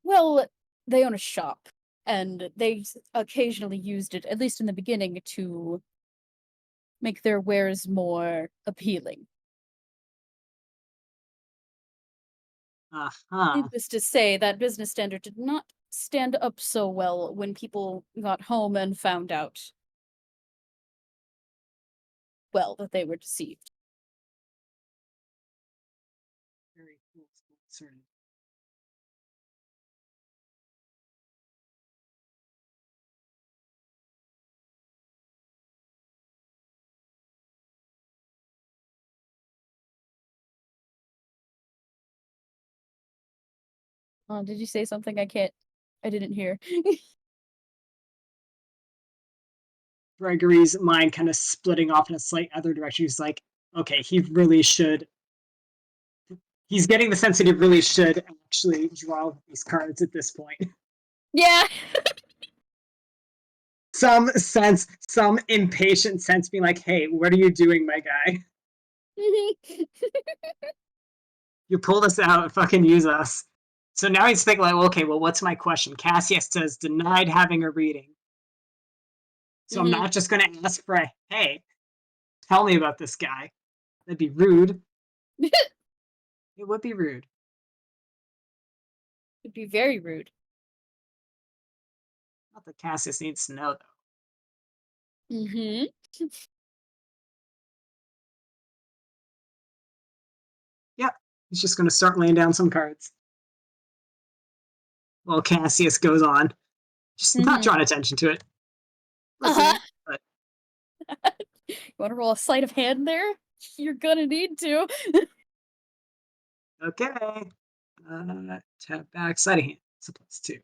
well, they own a shop, and they occasionally used it, at least in the beginning, to make their wares more appealing. Uh-huh. Needless to say, that business standard did not stand up so well when people got home and found out, well, that they were deceived. Very cool. Certain. Did you say something I didn't hear? Craigory's mind kind of splitting off in a slight other direction. He's like, okay, he really should. He's getting the sense that he really should actually draw these cards at this point. Yeah. Some sense, some impatient sense being like, hey, what are you doing, my guy? You pulled us out, fucking use us. So now he's thinking like, okay, well, what's my question? Cassius says denied having a reading. So I'm not just gonna ask for a, hey, tell me about this guy. That'd be rude. It would be rude. It'd be very rude. Not that Cassius needs to know, though. Mm-hmm. Yep, he's just gonna start laying down some cards. While Cassius goes on. Just not drawing attention to it. Listening, but You want to roll a sleight of hand there? You're gonna need to. okay. Tap back, side of hand. It's a +2.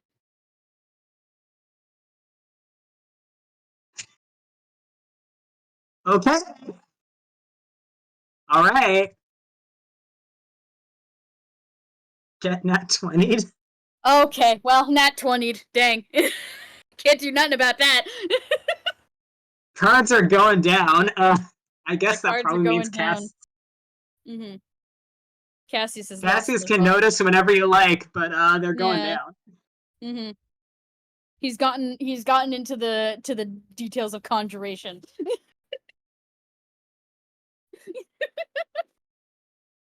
Okay. All right. Get nat 20'd. Okay, well, nat 20'd. Dang. Can't do nothing about that. Cards are going down. I guess that cards are probably means going down. Mm-hmm. Cassius is Cassius can notice whenever you like, but they're going down. Mm-hmm. He's gotten into the details of conjuration.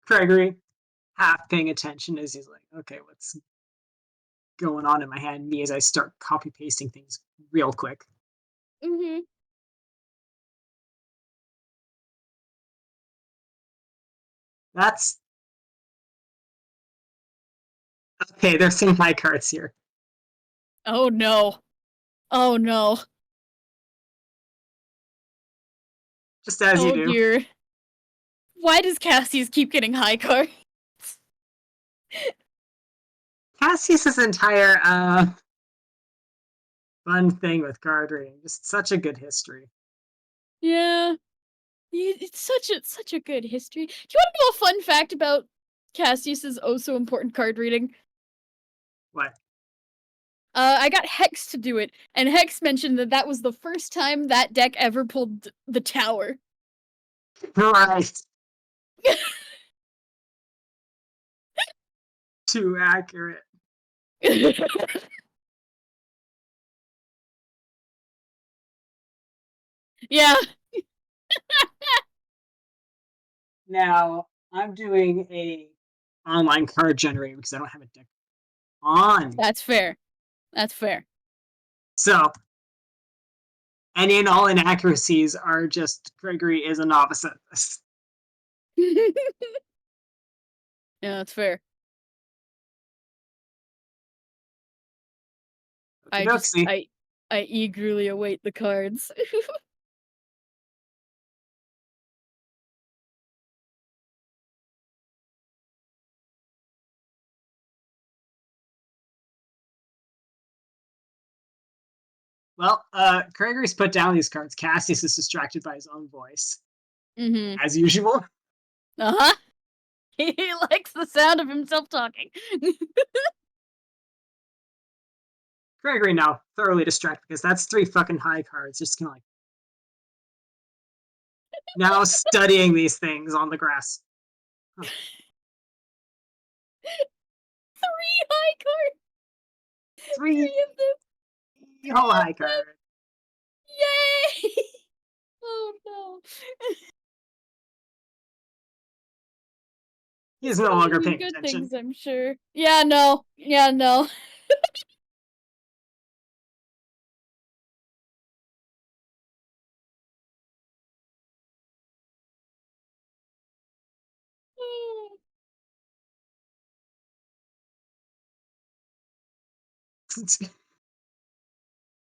Craigory, half paying attention as he's like, okay, what's going on in my hand? Me as I start copy pasting things real quick. Mm-hmm. That's okay. There's some high cards here. Oh no. Oh no. Just as you do. Dear. Why does Cassius keep getting high cards? Cassius's entire fun thing with card reading, just such a good history. Yeah. It's such a good history. Do you want to know a fun fact about Cassius's oh so important card reading? What? I got Hex to do it, and Hex mentioned that was the first time that deck ever pulled the tower. Right. Too accurate. Yeah. Now I'm doing a online card generator because I don't have a deck on. That's fair. That's fair. So any and all inaccuracies are just Craigory is a novice at this. Yeah, that's fair. I eagerly await the cards. Well, Craigory's put down these cards. Cassius is distracted by his own voice, as usual. Uh-huh. He likes the sound of himself talking. Craigory now thoroughly distracted because that's 3 fucking high cards. Just kind of like now studying these things on the grass. Huh. 3 high cards. 3 of them. whole high cards. Yay! Oh no. He's no longer paying Good attention. things, I'm sure. Yeah, no. Yeah, no.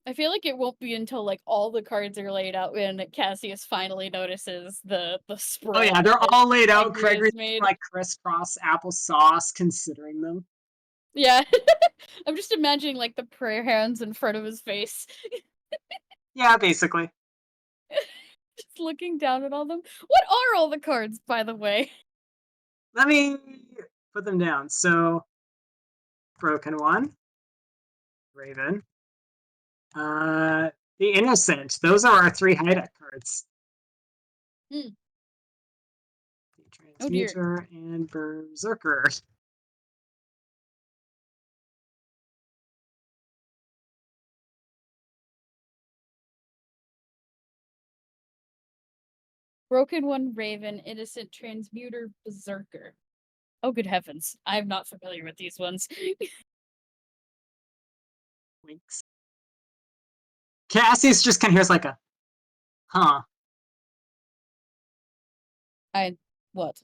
I feel like it won't be until like all the cards are laid out when Cassius finally notices the spread. Oh yeah, they're all laid out. Craigory Craigory's made. like crisscross applesauce, considering them. Yeah. I'm just imagining like the prayer hands in front of his face. Yeah, basically. Just looking down at all them. What are all the cards, by the way? Let me put them down. So, Broken One, Raven, the Innocent. Those are our 3 high deck cards. Hmm. The Transmuter and Berserker. Broken One, Raven, Innocent, Transmuter, Berserker. Oh, good heavens. I'm not familiar with these ones. Winks. Cassius just kind of hears like a, huh. What?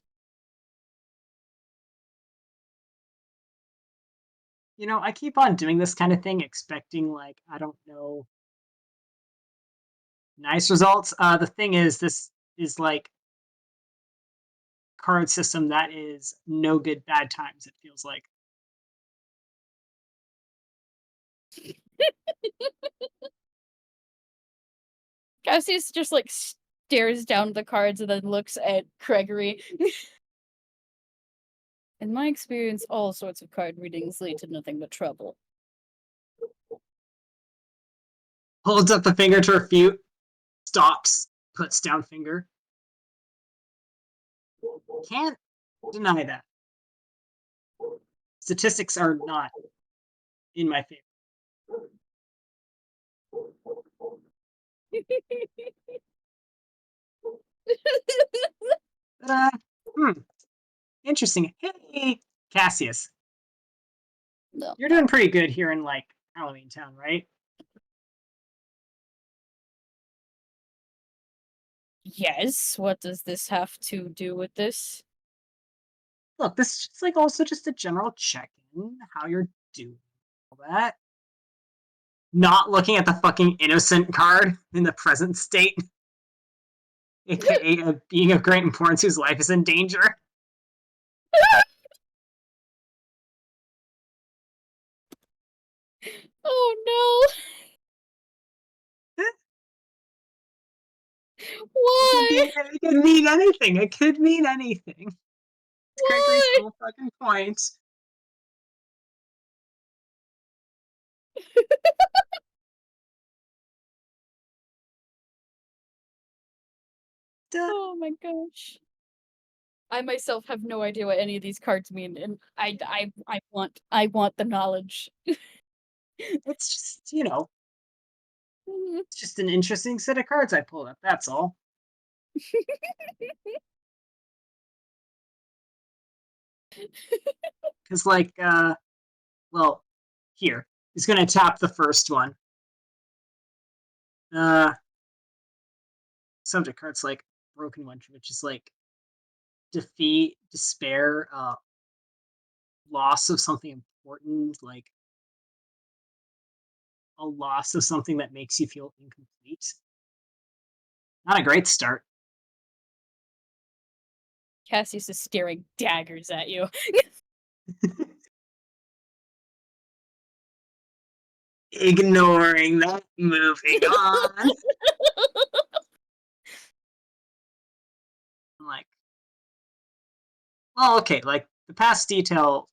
You know, I keep on doing this kind of thing, expecting, like, I don't know, nice results. The thing is, this is like card system that is no good, bad times, it feels like. Cassius just like stares down at the cards and then looks at Craigory. In my experience, all sorts of card readings lead to nothing but trouble. Holds up a finger to refute, stops, puts down finger. Can't deny that. Statistics are not in my favor. But, interesting. Hey, Cassius. No. You're doing pretty good here in, like, Halloween Town, right? Yes, what does this have to do with this? Look, this is just, like, also just a general check-in, how you're doing, all that. Not looking at the fucking Innocent card in the present state. AKA a being of great importance whose life is in danger. Oh no! Why? It could mean anything. It could mean anything. It's Craigory's Why? whole fucking point. Oh my gosh. I myself have no idea what any of these cards mean, and I want the knowledge. It's just, you know, it's just an interesting set of cards I pulled up. That's all. Because, like, well, here. He's going to tap the first one. Subject cards like Broken One, which is like defeat, despair, loss of something important, like a loss of something that makes you feel incomplete. Not a great start. Cassius is staring daggers at you. Ignoring that, moving on. I'm like, well, okay, like the past detail,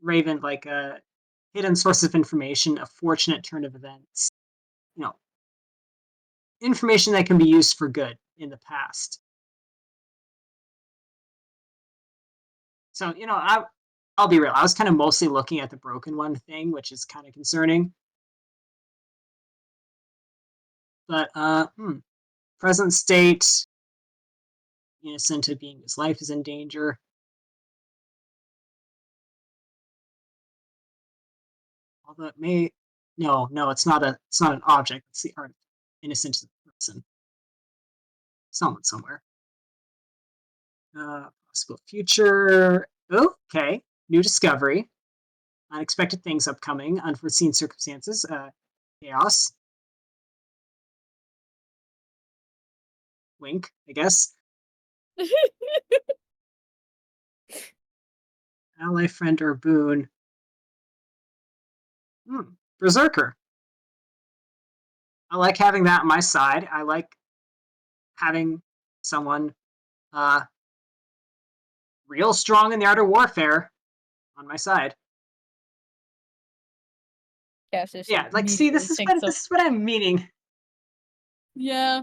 Raven, like a hidden source of information, a fortunate turn of events, you know, information that can be used for good in the past. So, I'll be real. I was kind of mostly looking at the broken one thing, which is kind of concerning. But present state, innocent of being his life is in danger. Although it may, no, it's not an object. It's the art. Innocent is a person. Someone somewhere. Possible future. Okay, new discovery. Unexpected things upcoming. Unforeseen circumstances. Chaos. Wink, I guess. Ally, friend, or boon. Berserker. I like having that on my side. I like having someone real strong in the art of warfare on my side. Cassius Yeah, like see, immediately thinks of... this is what I'm meaning. Yeah.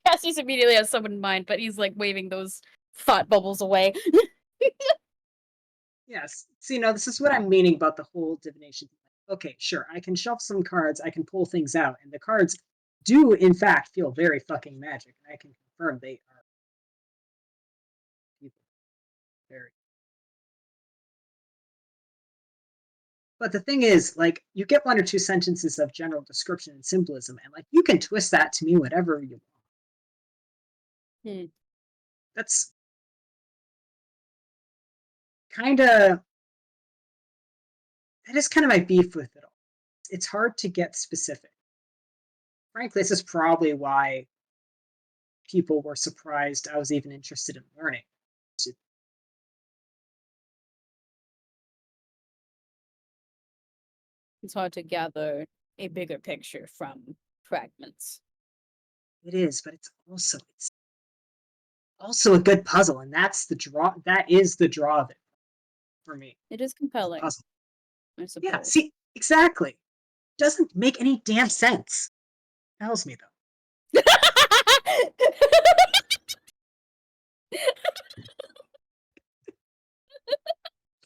Cassius immediately has someone in mind, but he's like waving those thought bubbles away. Yes. See, this is what I'm meaning about the whole divination. Okay, sure, I can shelf some cards, I can pull things out, and the cards do, in fact, feel very fucking magic, and I can confirm they are very. But the thing is, like, you get one or two sentences of general description and symbolism, and like you can twist that to mean whatever you want. That's kind of that is kind of my beef with it all. It's hard to get specific. Frankly, this is probably why people were surprised I was even interested in learning. It's hard to gather a bigger picture from fragments. It is, but it's also a good puzzle, and that's the draw. That is the draw of it for me. It is compelling, puzzle. I suppose. Yeah, see, exactly. Doesn't make any damn sense. Tells me though.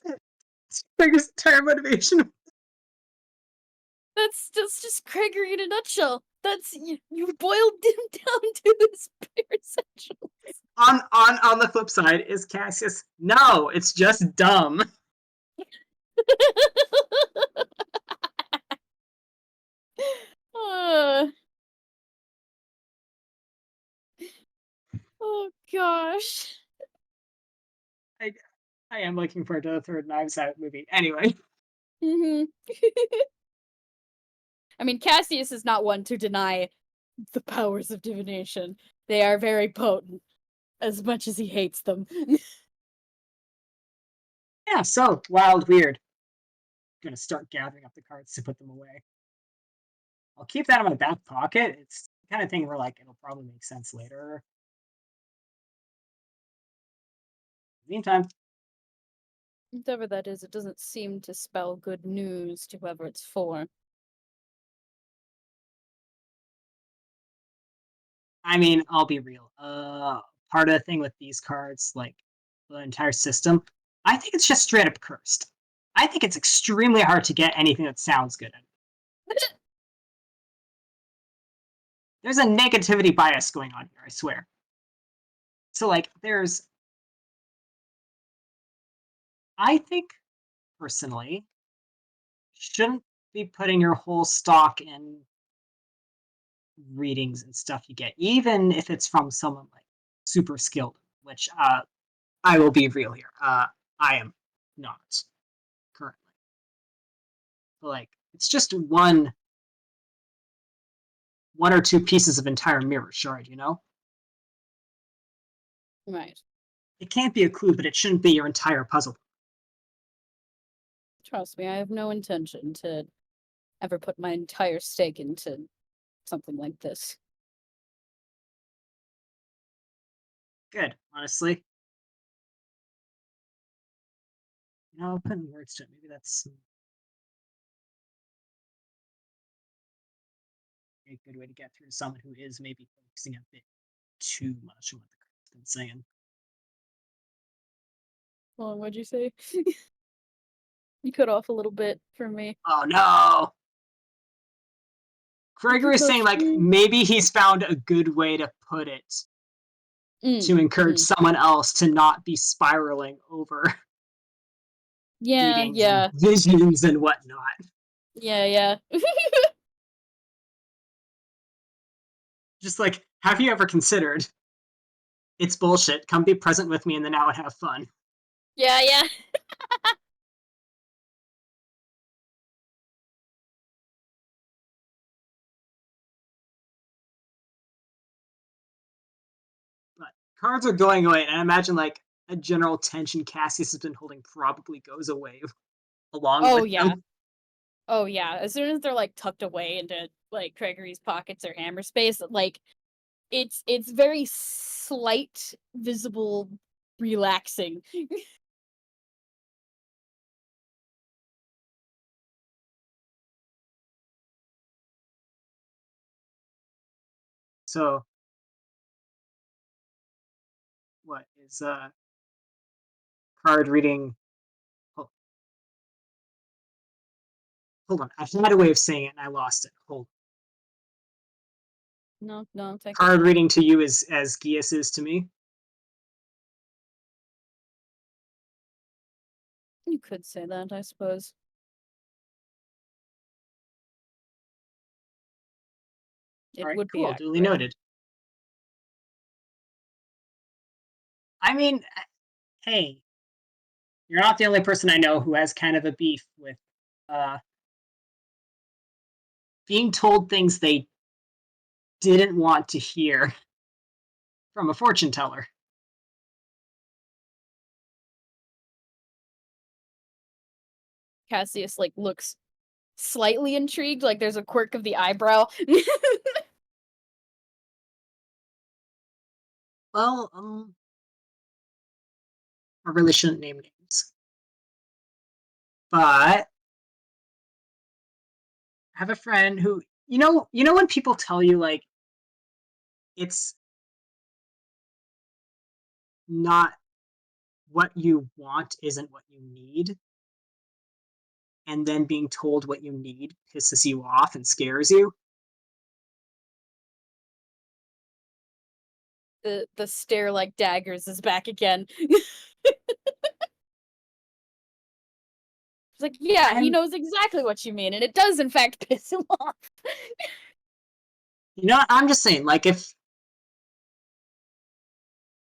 It's the biggest entire motivation. That's just Craigory in a nutshell. That's you boiled him down to his bare essentials. On the flip side is Cassius. No, it's just dumb. Oh gosh. I am looking forward to the third Knives Out movie. Anyway. I mean, Cassius is not one to deny the powers of divination. They are very potent, as much as he hates them. Yeah, so wild, weird. I'm gonna start gathering up the cards to put them away. I'll keep that in my back pocket. It's the kind of thing where like it'll probably make sense later. Meantime, Whatever that is, it doesn't seem to spell good news to whoever it's for. I mean, I'll be real. Part of the thing with these cards, like the entire system, I think it's just straight up cursed. I think it's extremely hard to get anything that sounds good. There's a negativity bias going on here, I swear. So, like, I think, personally, shouldn't be putting your whole stock in readings and stuff you get, even if it's from someone like super skilled, which I will be real here. I am not currently. But like it's just one or two pieces of entire mirror shard, Right. It can't be a clue, but it shouldn't be your entire puzzle. Trust me, I have no intention to ever put my entire stake into something like this. Good, honestly. I'll put in words to it. Maybe that's a good way to get through to someone who is maybe focusing a bit too much on what the Kraken's been saying. Well, what'd you say? You cut off a little bit for me. Oh no! Craigory is saying, like, maybe he's found a good way to put it to encourage someone else to not be spiraling over meetings and visions and whatnot. Yeah. Just like, have you ever considered it's bullshit? Come be present with me in the now and have fun. Yeah. But cards are going away, and I imagine like a general tension Cassius has been holding probably goes away along with them. Oh yeah. As soon as they're like tucked away into like Craigory's pockets or hammer space, like it's very slight, visible, relaxing. So, what is card reading? Oh, hold on, I had a way of saying it and I lost it. Hold. No, take Card reading to you is as Gius is to me. You could say that, I suppose. It All right, would be cool. accurate. Duly noted. I mean, hey, you're not the only person I know who has kind of a beef with being told things they didn't want to hear from a fortune teller. Cassius like looks slightly intrigued, like there's a quirk of the eyebrow. Well, I really shouldn't name names, but I have a friend who, you know when people tell you like it's not what you want isn't what you need, and then being told what you need pisses you off and scares you. The stare like daggers is back again. It's like, yeah, he knows exactly what you mean, and it does in fact piss him off. You know what? I'm just saying, like, if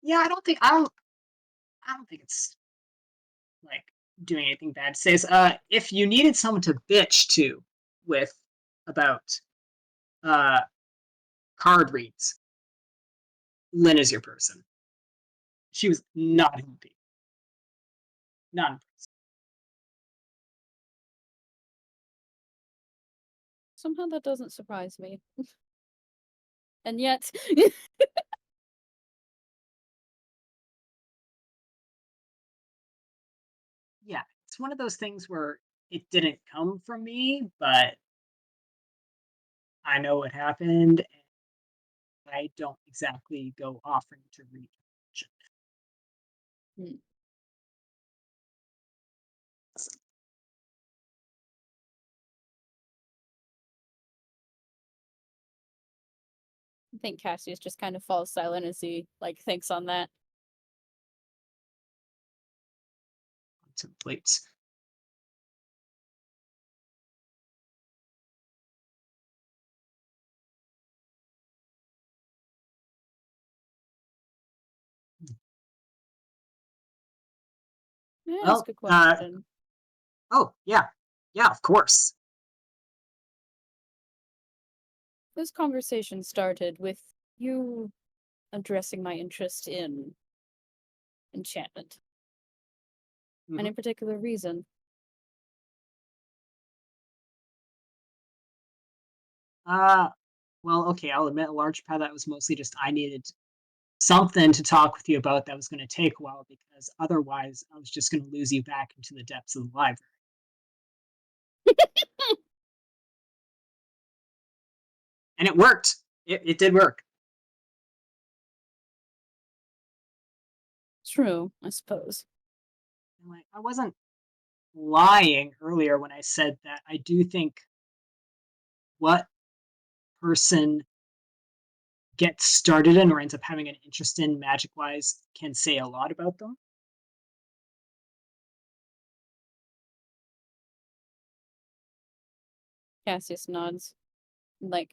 I don't think it's like doing anything bad to say is if you needed someone to bitch to with about uh card reads, Lynn is your person. She was not happy. Not impressed. Somehow that doesn't surprise me. And yet Yeah, it's one of those things where it didn't come from me, but I know what happened, and I don't exactly go offering to read. Hmm. I think Cassius just kind of falls silent as he like thinks on that. Contemplate. May I Well, ask a question? oh yeah, of course. This conversation started with you addressing my interest in enchantment. Mm-hmm. Any particular reason? Well, okay, I'll admit a large part of that was mostly just I needed something to talk with you about that was going to take a while because otherwise I was just going to lose you back into the depths of the library. And it worked. It did work. True, I suppose. And like I wasn't lying earlier when I said that I do think what person gets started in or ends up having an interest in magic wise can say a lot about them. Cassius nods. Like,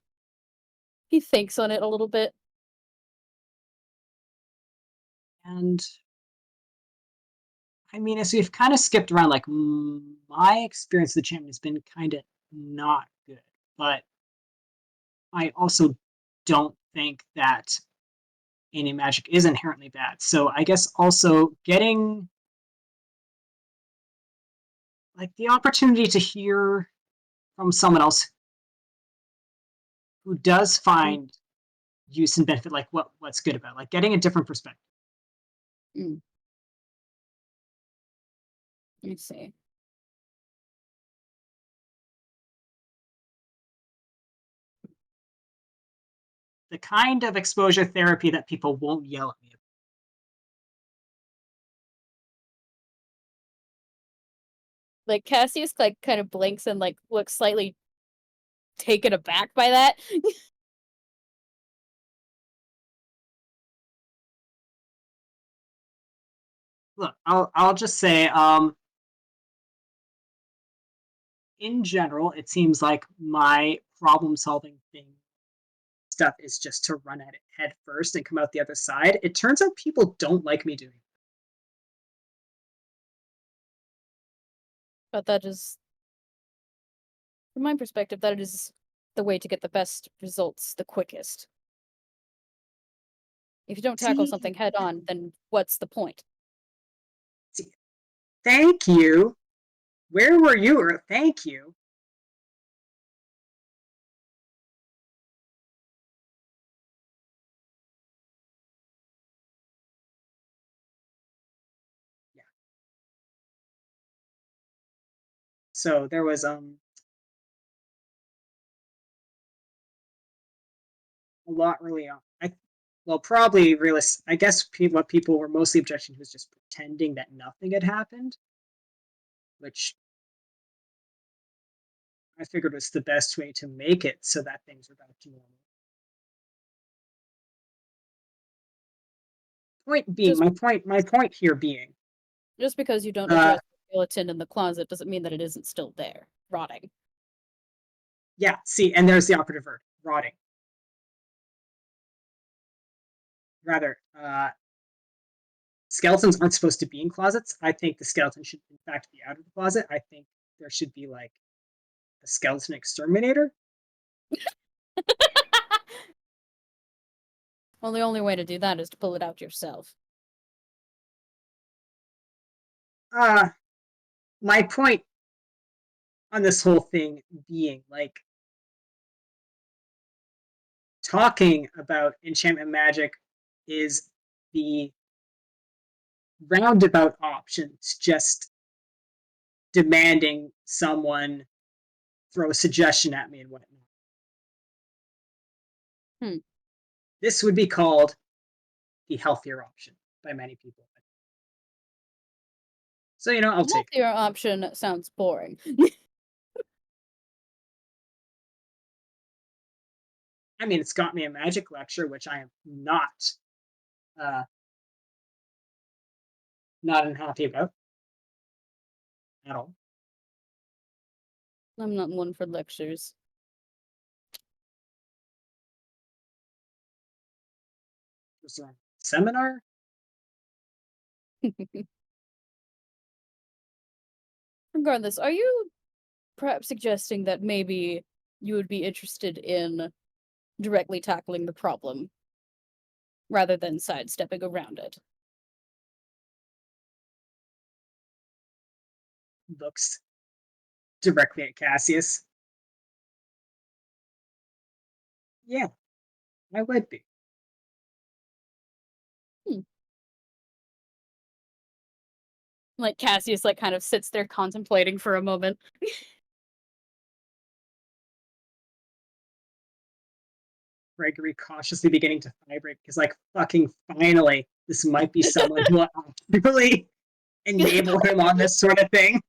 he thinks on it a little bit. And I mean, as we've kind of skipped around, like my experience with the champion has been kind of not good, but I also don't think that any magic is inherently bad. So I guess also getting like the opportunity to hear from someone else who does Mm, find use and benefit, like what's good about it, like getting a different perspective. mm, I see. The kind of exposure therapy that people won't yell at me about. Like, Cassius, like, kind of blinks and, like, looks slightly taken aback by that. Look, I'll just say, in general, it seems like my problem solving thing stuff is just to run at it head first and come out the other side. It turns out people don't like me doing it. But that is, from my perspective, that is the way to get the best results the quickest. If you don't tackle See, something head on, then what's the point? see, thank you. Where were you? Or thank you. Yeah. So there was a lot early on. Well, probably realist. I guess what people were mostly objecting to was just pretending that nothing had happened, which I figured was the best way to make it so that things were back to normal. Point being, Just my point here being, just because you don't uh, address the skeleton in the closet doesn't mean that it isn't still there, rotting. yeah. See, and there's the operative word, rotting. Rather, skeletons aren't supposed to be in closets. I think the skeleton should, in fact, be out of the closet. I think there should be like a skeleton exterminator. Well, the only way to do that is to pull it out yourself. Uh, my point on this whole thing being like talking about enchantment magic is the roundabout options, just demanding someone throw a suggestion at me and whatnot. Hmm. This would be called the healthier option by many people. So, I'll The take it. healthier option sounds boring. I mean, it's got me a magic lecture, which I am uh, not unhappy about at all. I'm not one for lectures. Was there a seminar? Regardless, are you perhaps suggesting that maybe you would be interested in directly tackling the problem rather than sidestepping around it? Looks directly at Cassius. Yeah, I would be. Like Cassius like kind of sits there contemplating for a moment. Craigory cautiously beginning to vibrate because, like, fucking finally, this might be someone who will actually enable him on this sort of thing.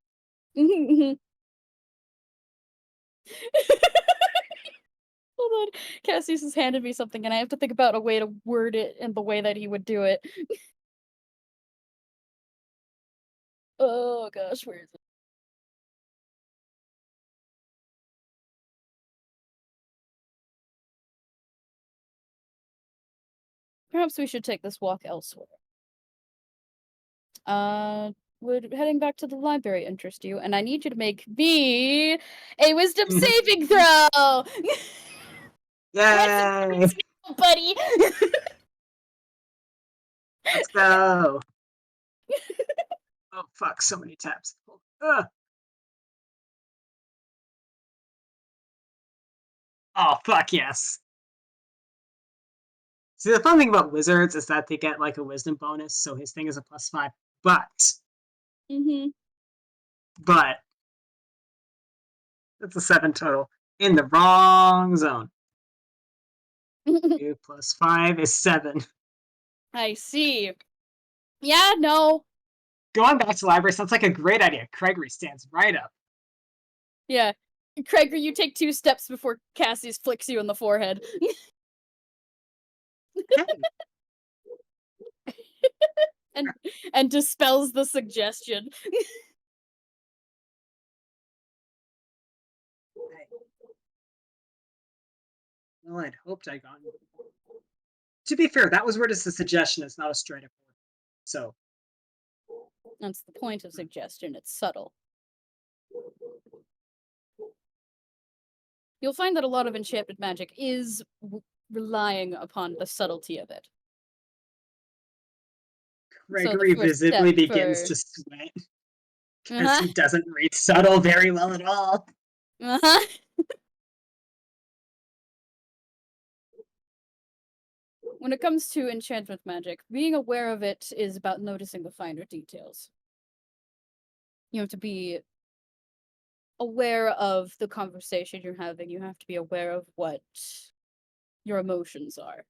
Hold on. Cassius has handed me something and I have to think about a way to word it in the way that he would do it. Oh gosh, where is it? Perhaps we should take this walk elsewhere. Would heading back to the library interest you? And I need you to make me a wisdom saving throw! Yay! Buddy! Let's go! Oh fuck, so many tabs. Ugh. Oh fuck, yes. See, the fun thing about wizards is that they get like a wisdom bonus, so his thing is a +5. But it's a 7 total in the wrong zone. 2 + 5 is 7. I see. Yeah, no. Going back to the library sounds like a great idea. Craigory stands right up. Yeah. Craigory, you take 2 steps before Cassius flicks you in the forehead. and dispels the suggestion. Well, I'd hoped I'd gotten. To be fair, that was worded as a suggestion. It's not a straight up word. So That's the point of suggestion. It's subtle. You'll find that a lot of enchanted magic is relying upon the subtlety of it. Craigory visibly begins to sweat because he doesn't read subtle very well at all. When it comes to enchantment magic, being aware of it is about noticing the finer details. You have to be aware of the conversation you're having. You have to be aware of what your emotions are.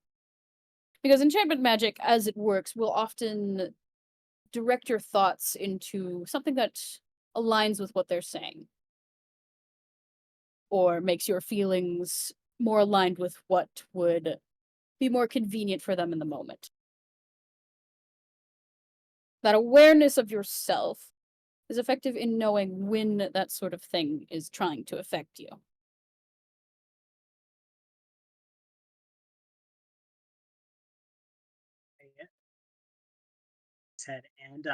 Because enchantment magic, as it works, will often direct your thoughts into something that aligns with what they're saying. Or makes your feelings more aligned with what would be more convenient for them in the moment. That awareness of yourself is effective in knowing when that sort of thing is trying to affect you. And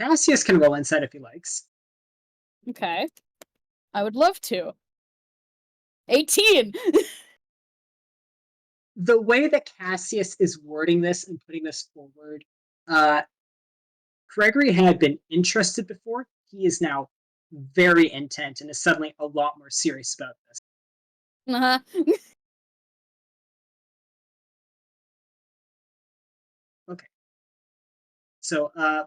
Cassius can roll insight if he likes. Okay. I would love to. 18! The way that Cassius is wording this and putting this forward, Craigory had been interested before. He is now very intent and is suddenly a lot more serious about this. Okay. So, oh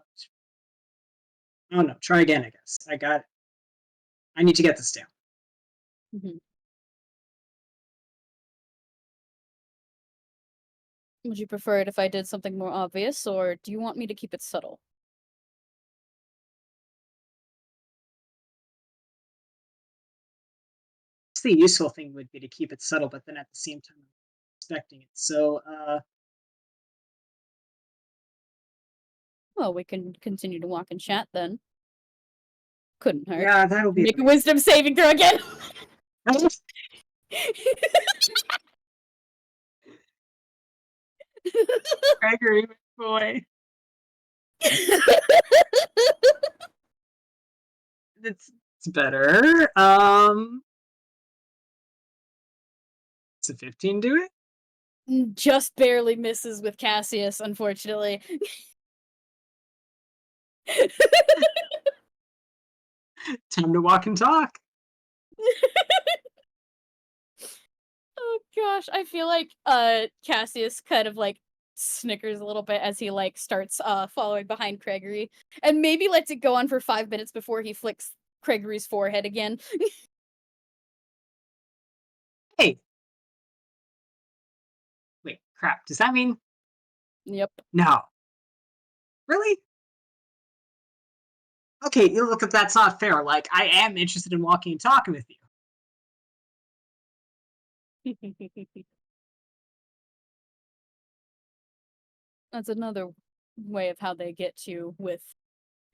no, try again, I guess. I got it. I need to get this down. Would you prefer it if I did something more obvious, or do you want me to keep it subtle? The useful thing would be to keep it subtle, but then at the same time, I'm expecting it. So, well, we can continue to walk and chat then. Couldn't hurt. Yeah, that'll be. Make a wisdom saving throw again. Craigory, boy. It's better. Does a 15 do it? Just barely misses with Cassius, unfortunately. Time to walk and talk. gosh, I feel like Cassius kind of like snickers a little bit as he like starts following behind Craigory and maybe lets it go on for 5 minutes before he flicks Craigory's forehead again. Hey, wait, crap. Does that mean Yep. no? Really? Okay, you look, if that's not fair. Like, I am interested in walking and talking with you. That's another way of how they get you with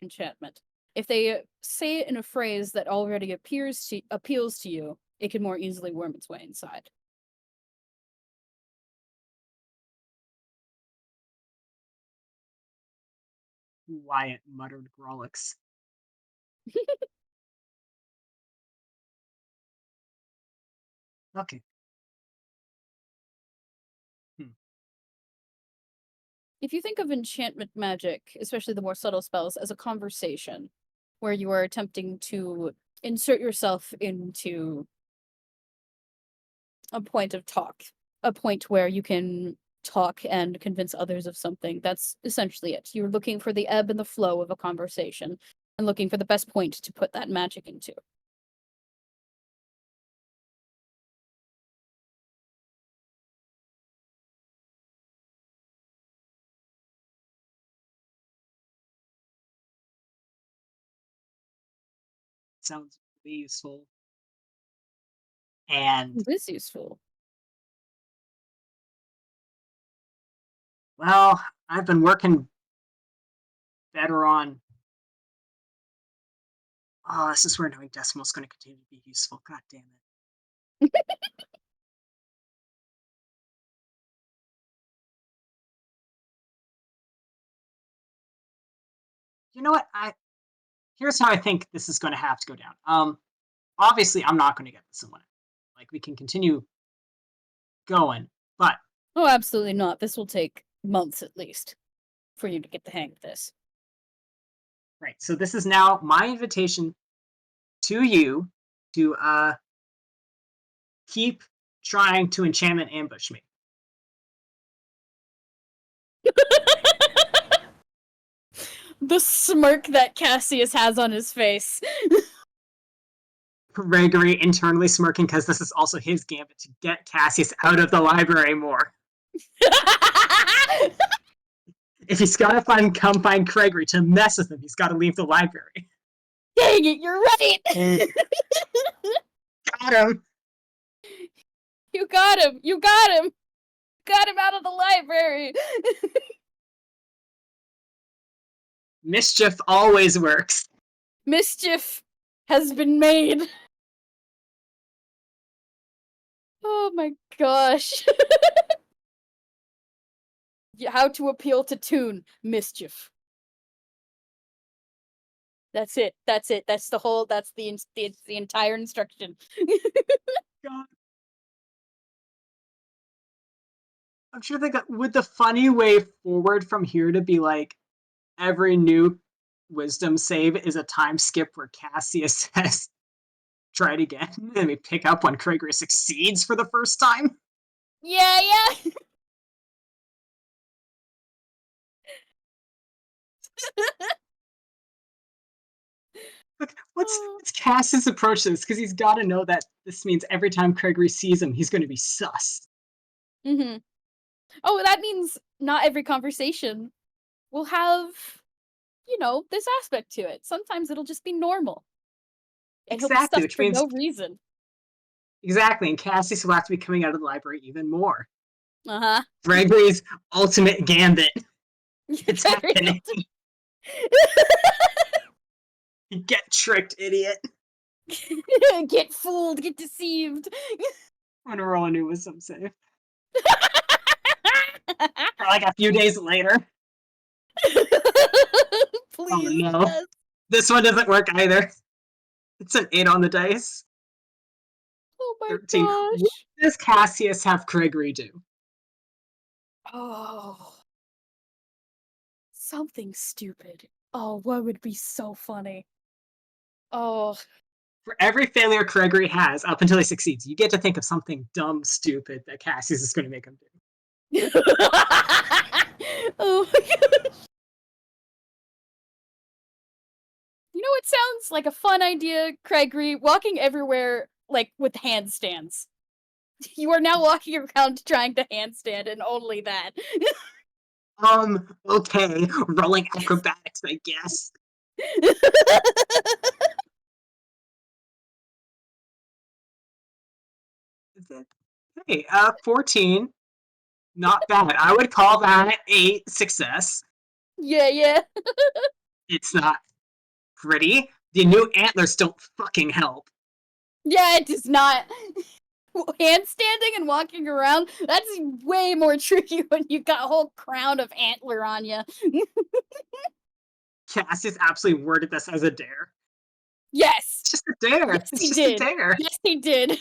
enchantment. If they say it in a phrase that already appeals to you, it can more easily worm its way inside. Wyatt muttered Grolix. Okay. If you think of enchantment magic, especially the more subtle spells, as a conversation where you are attempting to insert yourself into a point of talk, a point where you can talk and convince others of something, that's essentially it. You're looking for the ebb and the flow of a conversation and looking for the best point to put that magic into. Sounds really useful. And It is useful. well, I've been working better on. Oh, this is where knowing decimal is going to continue to be useful. God damn it. You know what? Here's how I think this is going to have to go down. Obviously, I'm not going to get this in one. Like, we can continue going, but Oh, absolutely not. This will take months at least for you to get the hang of this. right. So this is now my invitation to you to keep trying to enchantment ambush me. The smirk that Cassius has on his face. Craigory internally smirking because this is also his gambit to get Cassius out of the library more. If he's got to come find Craigory to mess with him, he's got to leave the library. Dang it, you're right! Got him! You got him! You got him! Got him out of the library! Mischief always works. Mischief has been made. Oh my gosh. How to appeal to Toon. Mischief. That's it. That's it. That's the whole, that's the entire instruction. God. I'm sure they got, would the funny way forward from here to be like every new wisdom save is a time skip where Cassius says, try it again, and we pick up when Craigory succeeds for the first time? Yeah, yeah. What's Cass's approach to this? Because he's got to know that this means every time Craigory sees him, he's going to be sus. Mm-hmm. Oh, that means not every conversation will have, you know, this aspect to it. Sometimes it'll just be normal. And he'll be Exactly, stuffed which for means no reason. exactly, and Cassius will have to be coming out of the library even more. Uh-huh. Craigory's ultimate gambit. It's happening. Get tricked, idiot. Get fooled, get deceived. I'm gonna roll a new wisdom save. For like a few days later. Please, Oh no. yes. This one doesn't work either. It's an 8 on the dice. Oh my 13. What gosh. does Cassius have Craigory do? Oh. Something stupid. Oh, what would be so funny? Oh. For every failure Craigory has up until he succeeds, you get to think of something dumb, stupid that Cassius is going to make him do. Oh my gosh. You know what sounds like a fun idea, Craigory? Walking everywhere, like, with handstands. You are now walking around trying to handstand, and only that. Okay, rolling acrobatics, I guess. Hey, 14. Not bad. I would call that a success. Yeah. It's not pretty. The new antlers don't fucking help. Yeah, it does not. Handstanding and walking around, that's way more tricky when you've got a whole crown of antler on you. Cassius absolutely worded this as a dare. Yes! It's just a dare. Yes, It's he just did. a dare. Yes, he did.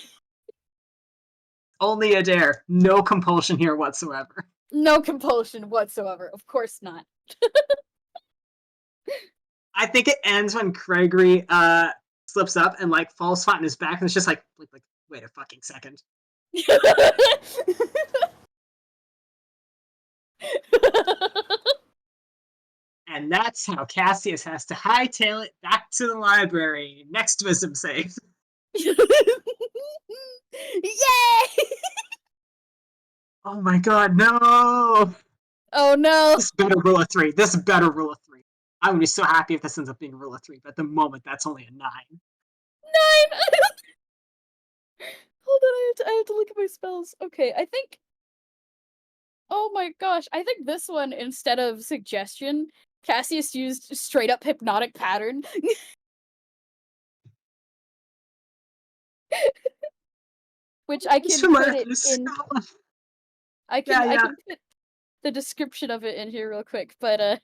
Only a dare. No compulsion here whatsoever. No compulsion whatsoever. Of course not. I think it ends when Craigory slips up and like falls flat on his back, and it's just like wait a fucking second. And that's how Cassius has to hightail it back to the library. Next wisdom save. Yay! Oh my god, no! Oh no! This better rule of 3. This better rule of 3. I would be so happy if this ends up being rule of 3, but at the moment, that's only a 9. 9! Hold on, I have to look at my spells. Okay, I think... Oh my gosh, I think this one, instead of suggestion, Cassius used straight up hypnotic pattern. Which I can put it in... I can put the description of it in here real quick, but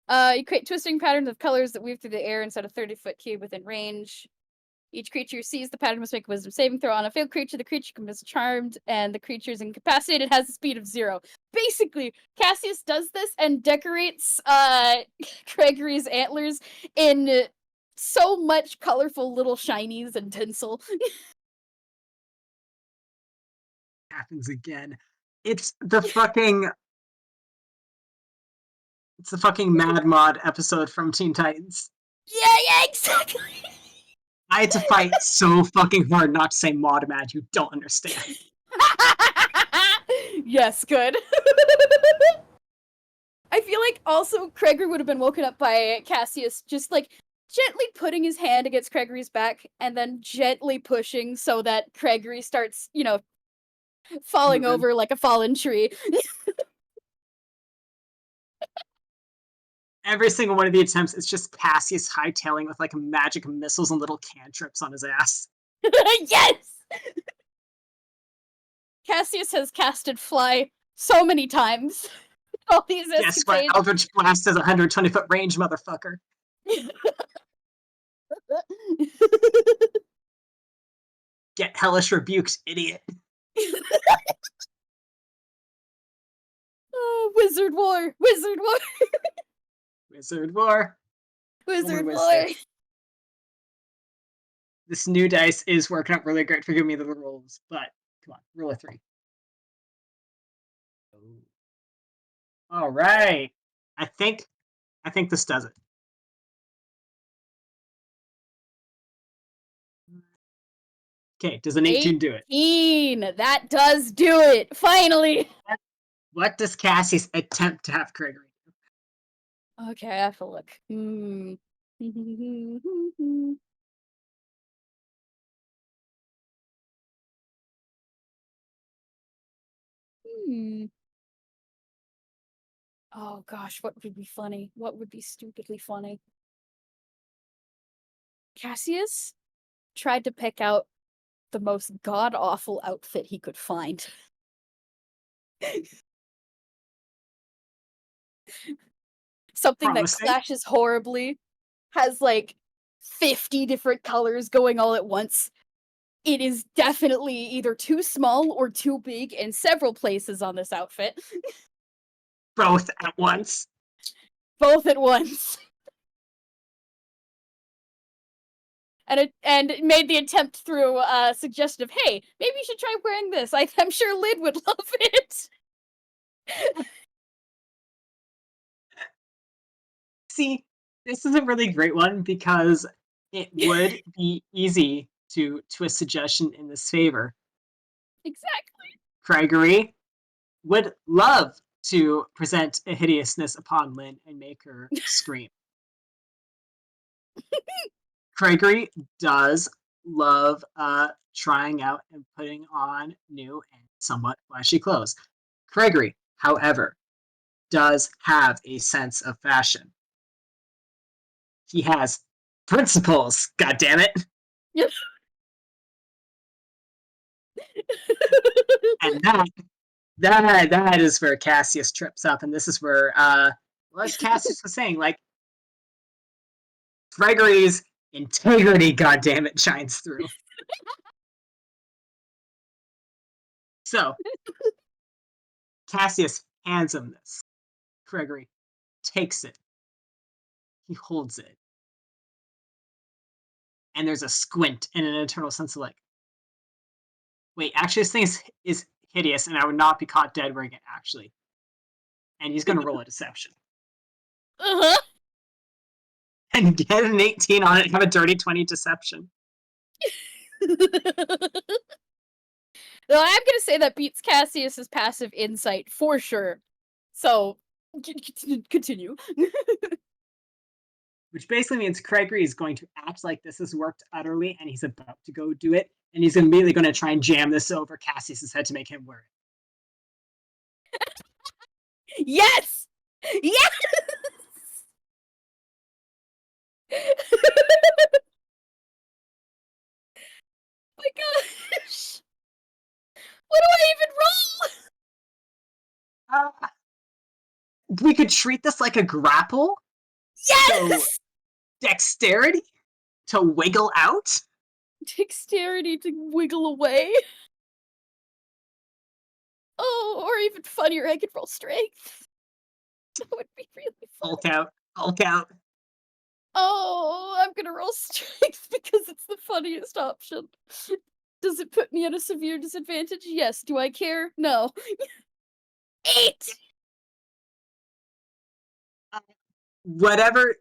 you create twisting patterns of colors that weave through the air inside a 30-foot cube within range. Each creature who sees the pattern must make a wisdom saving throw. On a failed creature, the creature becomes charmed, and the creature is incapacitated, has a speed of 0. Basically, Cassius does this and decorates Craigory's antlers in so much colorful little shinies and tinsel. Happens again. It's the fucking Mad Mod episode from Teen Titans. Yeah, exactly. I had to fight so fucking hard not to say Mod Mad. You don't understand. Yes, good. I feel like also Craigory would have been woken up by Cassius just like gently putting his hand against Craigory's back and then gently pushing so that Craigory starts, falling over like a fallen tree. Every single one of the attempts is just Cassius hightailing with like magic missiles and little cantrips on his ass. Yes! Cassius has casted Fly so many times. All these Yes, my Eldritch Blast has 120-foot range, motherfucker. Get hellish rebuked, idiot. Oh, Wizard War! Wizard War! Wizard War. Wizard War! This new dice is working out really great for giving me the rolls, but come on, roll a 3. All right. I think this does it. Okay, does an 18 do it? 18! That does do it! Finally! What does Cassius attempt to have Craigory do? Okay, I have to look. Oh gosh, what would be funny? What would be stupidly funny? Cassius tried to pick out the most god-awful outfit he could find. Something that clashes horribly, has like 50 different colors going all at once. It is definitely either too small or too big in several places on this outfit. Both at once. Both at once. and made the attempt through a suggestion of, hey, maybe you should try wearing this. I'm sure Lyd would love it. See, this is a really great one because it would be easy to twist suggestion in this favor. Exactly. Craigory would love to present a hideousness upon Lynn and make her scream. Craigory does love trying out and putting on new and somewhat flashy clothes. Craigory, however, does have a sense of fashion. He has principles, goddammit. Yep. And that is where Cassius trips up, and this is where as Cassius was saying, like, Craigory's integrity, goddammit, shines through. So Cassius hands him this. Craigory takes it. He holds it. And there's a squint and an internal sense of like, wait, actually this thing is hideous and I would not be caught dead wearing it actually. And he's gonna roll a deception. Uh-huh. And get an 18 on it and have a dirty 20 deception. Well, I'm gonna say that beats Cassius's passive insight for sure. So continue. Which basically means Craigory is going to act like this has worked utterly and he's about to go do it. And he's immediately going to try and jam this over Cassius's head to make him wear it. Yes! Yes! My gosh! What do I even roll? We could treat this like a grapple. Yes! So, dexterity to wiggle out. Dexterity to wiggle away. Oh, or even funnier, I could roll strength. That would be really fun. Hulk out. Oh, I'm gonna roll strength because it's the funniest option. Does it put me at a severe disadvantage? Yes. Do I care? No. 8! Whatever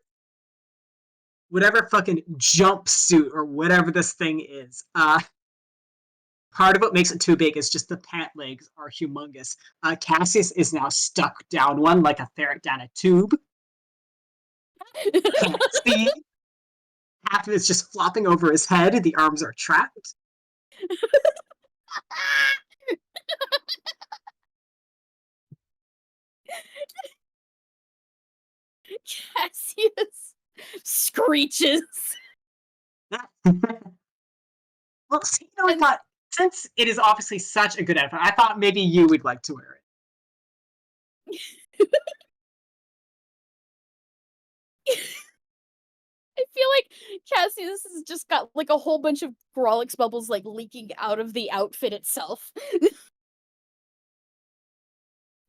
fucking jumpsuit or whatever this thing is, part of what makes it too big is just the pant legs are humongous. Cassius is now stuck down one like a ferret down a tube. Can't see. Half of it's just flopping over his head. The arms are trapped. Cassius screeches. Well, see, you know, I thought, since it is obviously such a good outfit, I thought maybe you would like to wear it. I feel like Cassius has just got like a whole bunch of Grolix bubbles like leaking out of the outfit itself.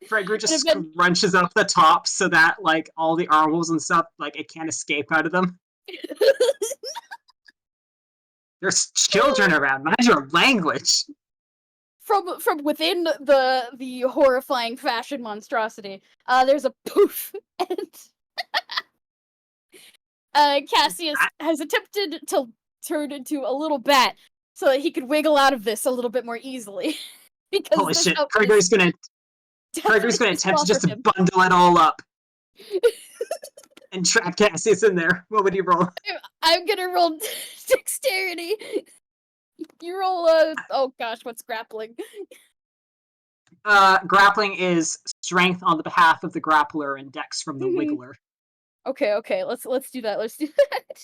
Craigory just scrunches up the top so that like all the armholes and stuff, like it can't escape out of them. There's children around. Mind your language. From within the horrifying fashion monstrosity, there's a poof, and Cassius has attempted to turn into a little bat so that he could wiggle out of this a little bit more easily. Because holy shit, Craigory's gonna attempt to just bundle it all up and trap Cassius in there. What would you roll? I'm gonna roll dexterity. You roll oh gosh, what's grappling? Grappling is strength on the behalf of the grappler and dex from the wiggler. Okay, let's do that. Let's do that.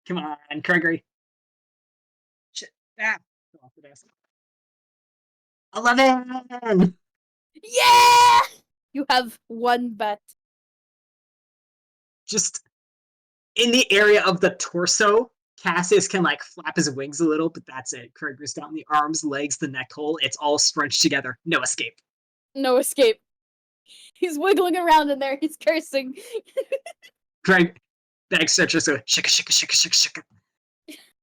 Come on, Craigory. Shit. 11! Yeah! You have one bet. Just in the area of the torso, Cassius can like flap his wings a little, but that's it. Craigory's got the arms, legs, the neck hole. It's all scrunched together. No escape. No escape. He's wiggling around in there. He's cursing. Greg, bag searchers go shika shika shika shika shika.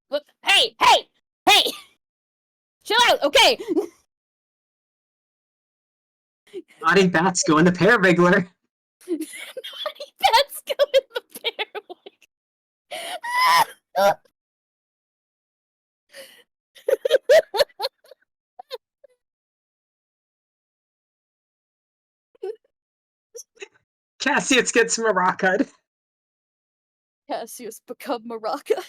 What? Hey, hey, hey! Chill out, okay? Naughty bats go in the pear wriggler. Naughty bats go in the pear wriggler. Cassius gets Maraca'd. Cassius become Maraca.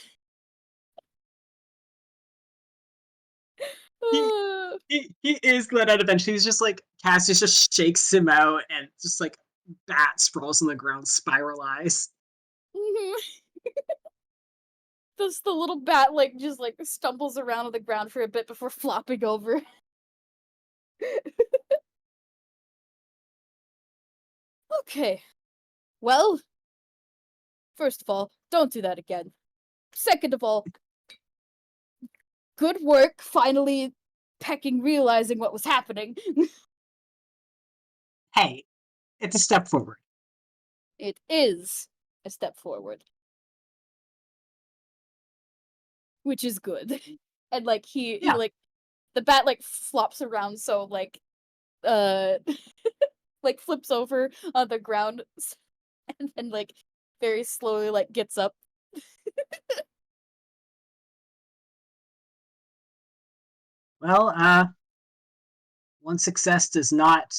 He is let out eventually. He's just like, Cassius just shakes him out and just like bat sprawls on the ground, spiralize. Does the little bat like just like stumbles around on the ground for a bit before flopping over? Okay. Well, first of all, don't do that again. Second of all, good work finally realizing what was happening. Hey, it's a step forward. It is a step forward. Which is good. And like he like the bat like flops around so like like flips over on the ground and then like very slowly like gets up. Well, one success does not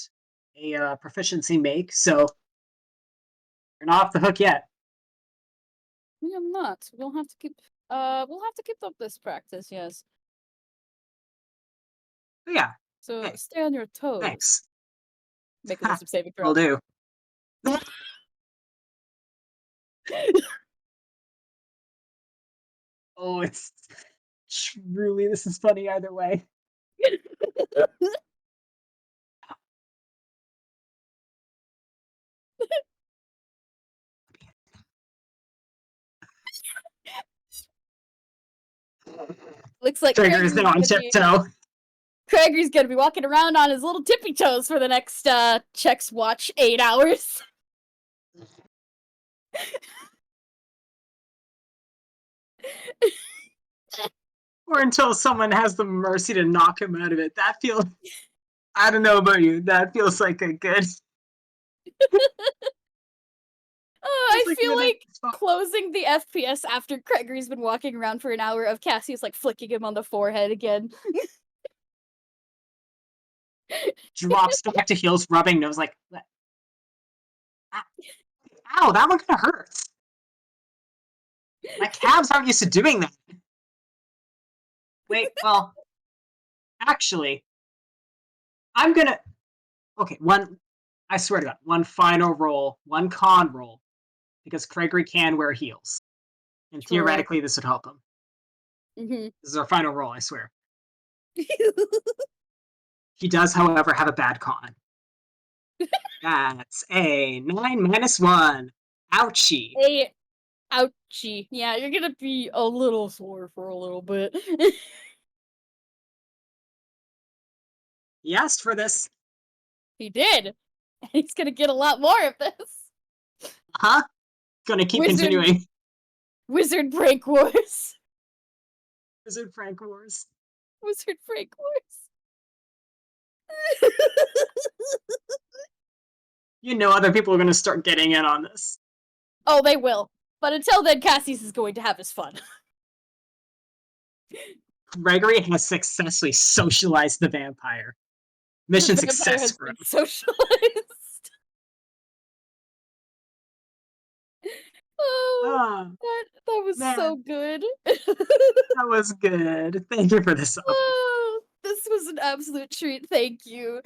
a proficiency make, so you're not off the hook yet. I'm not. We'll have to keep up this practice, yes. But yeah. So Hey, stay on your toes. thanks. Make a wisdom saving throw. Will do. Oh, it's truly, this is funny either way. Looks like Trigger is now on tiptoe. Craigory's gonna be walking around on his little tippy toes for the next checks watch 8 hours. Or until someone has the mercy to knock him out of it. That feels, I don't know about you, that feels like a good... I feel like closing the FPS after Craigory's been walking around for an hour of Cassius like flicking him on the forehead again. Drops back to heels, rubbing nose like... Ow, that one kinda hurts. My calves aren't used to doing that. Wait, well... Actually... I'm gonna... Okay, I swear to God, one final roll, one con roll, because Craigory can wear heels. And True. theoretically, this would help him. Mm-hmm. This is our final roll, I swear. He does, however, have a bad con. That's a 9 minus 1. Ouchie. Ouchie. Yeah, you're gonna be a little sore for a little bit. He asked for this. He did. And he's gonna get a lot more of this. Huh? Gonna keep continuing. Wizard Prank Wars. Wizard Prank Wars. Wizard Prank Wars. You know other people are gonna start getting in on this. Oh, they will. But until then, Cassius is going to have his fun. Craigory has successfully socialized the vampire. Mission success for him. Socialized. Oh, that was man. so good. That was good. Thank you for this. Oh, this was an absolute treat. Thank you.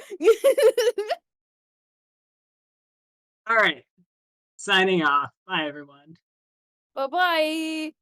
All right. Signing off. Bye, everyone. Bye-bye.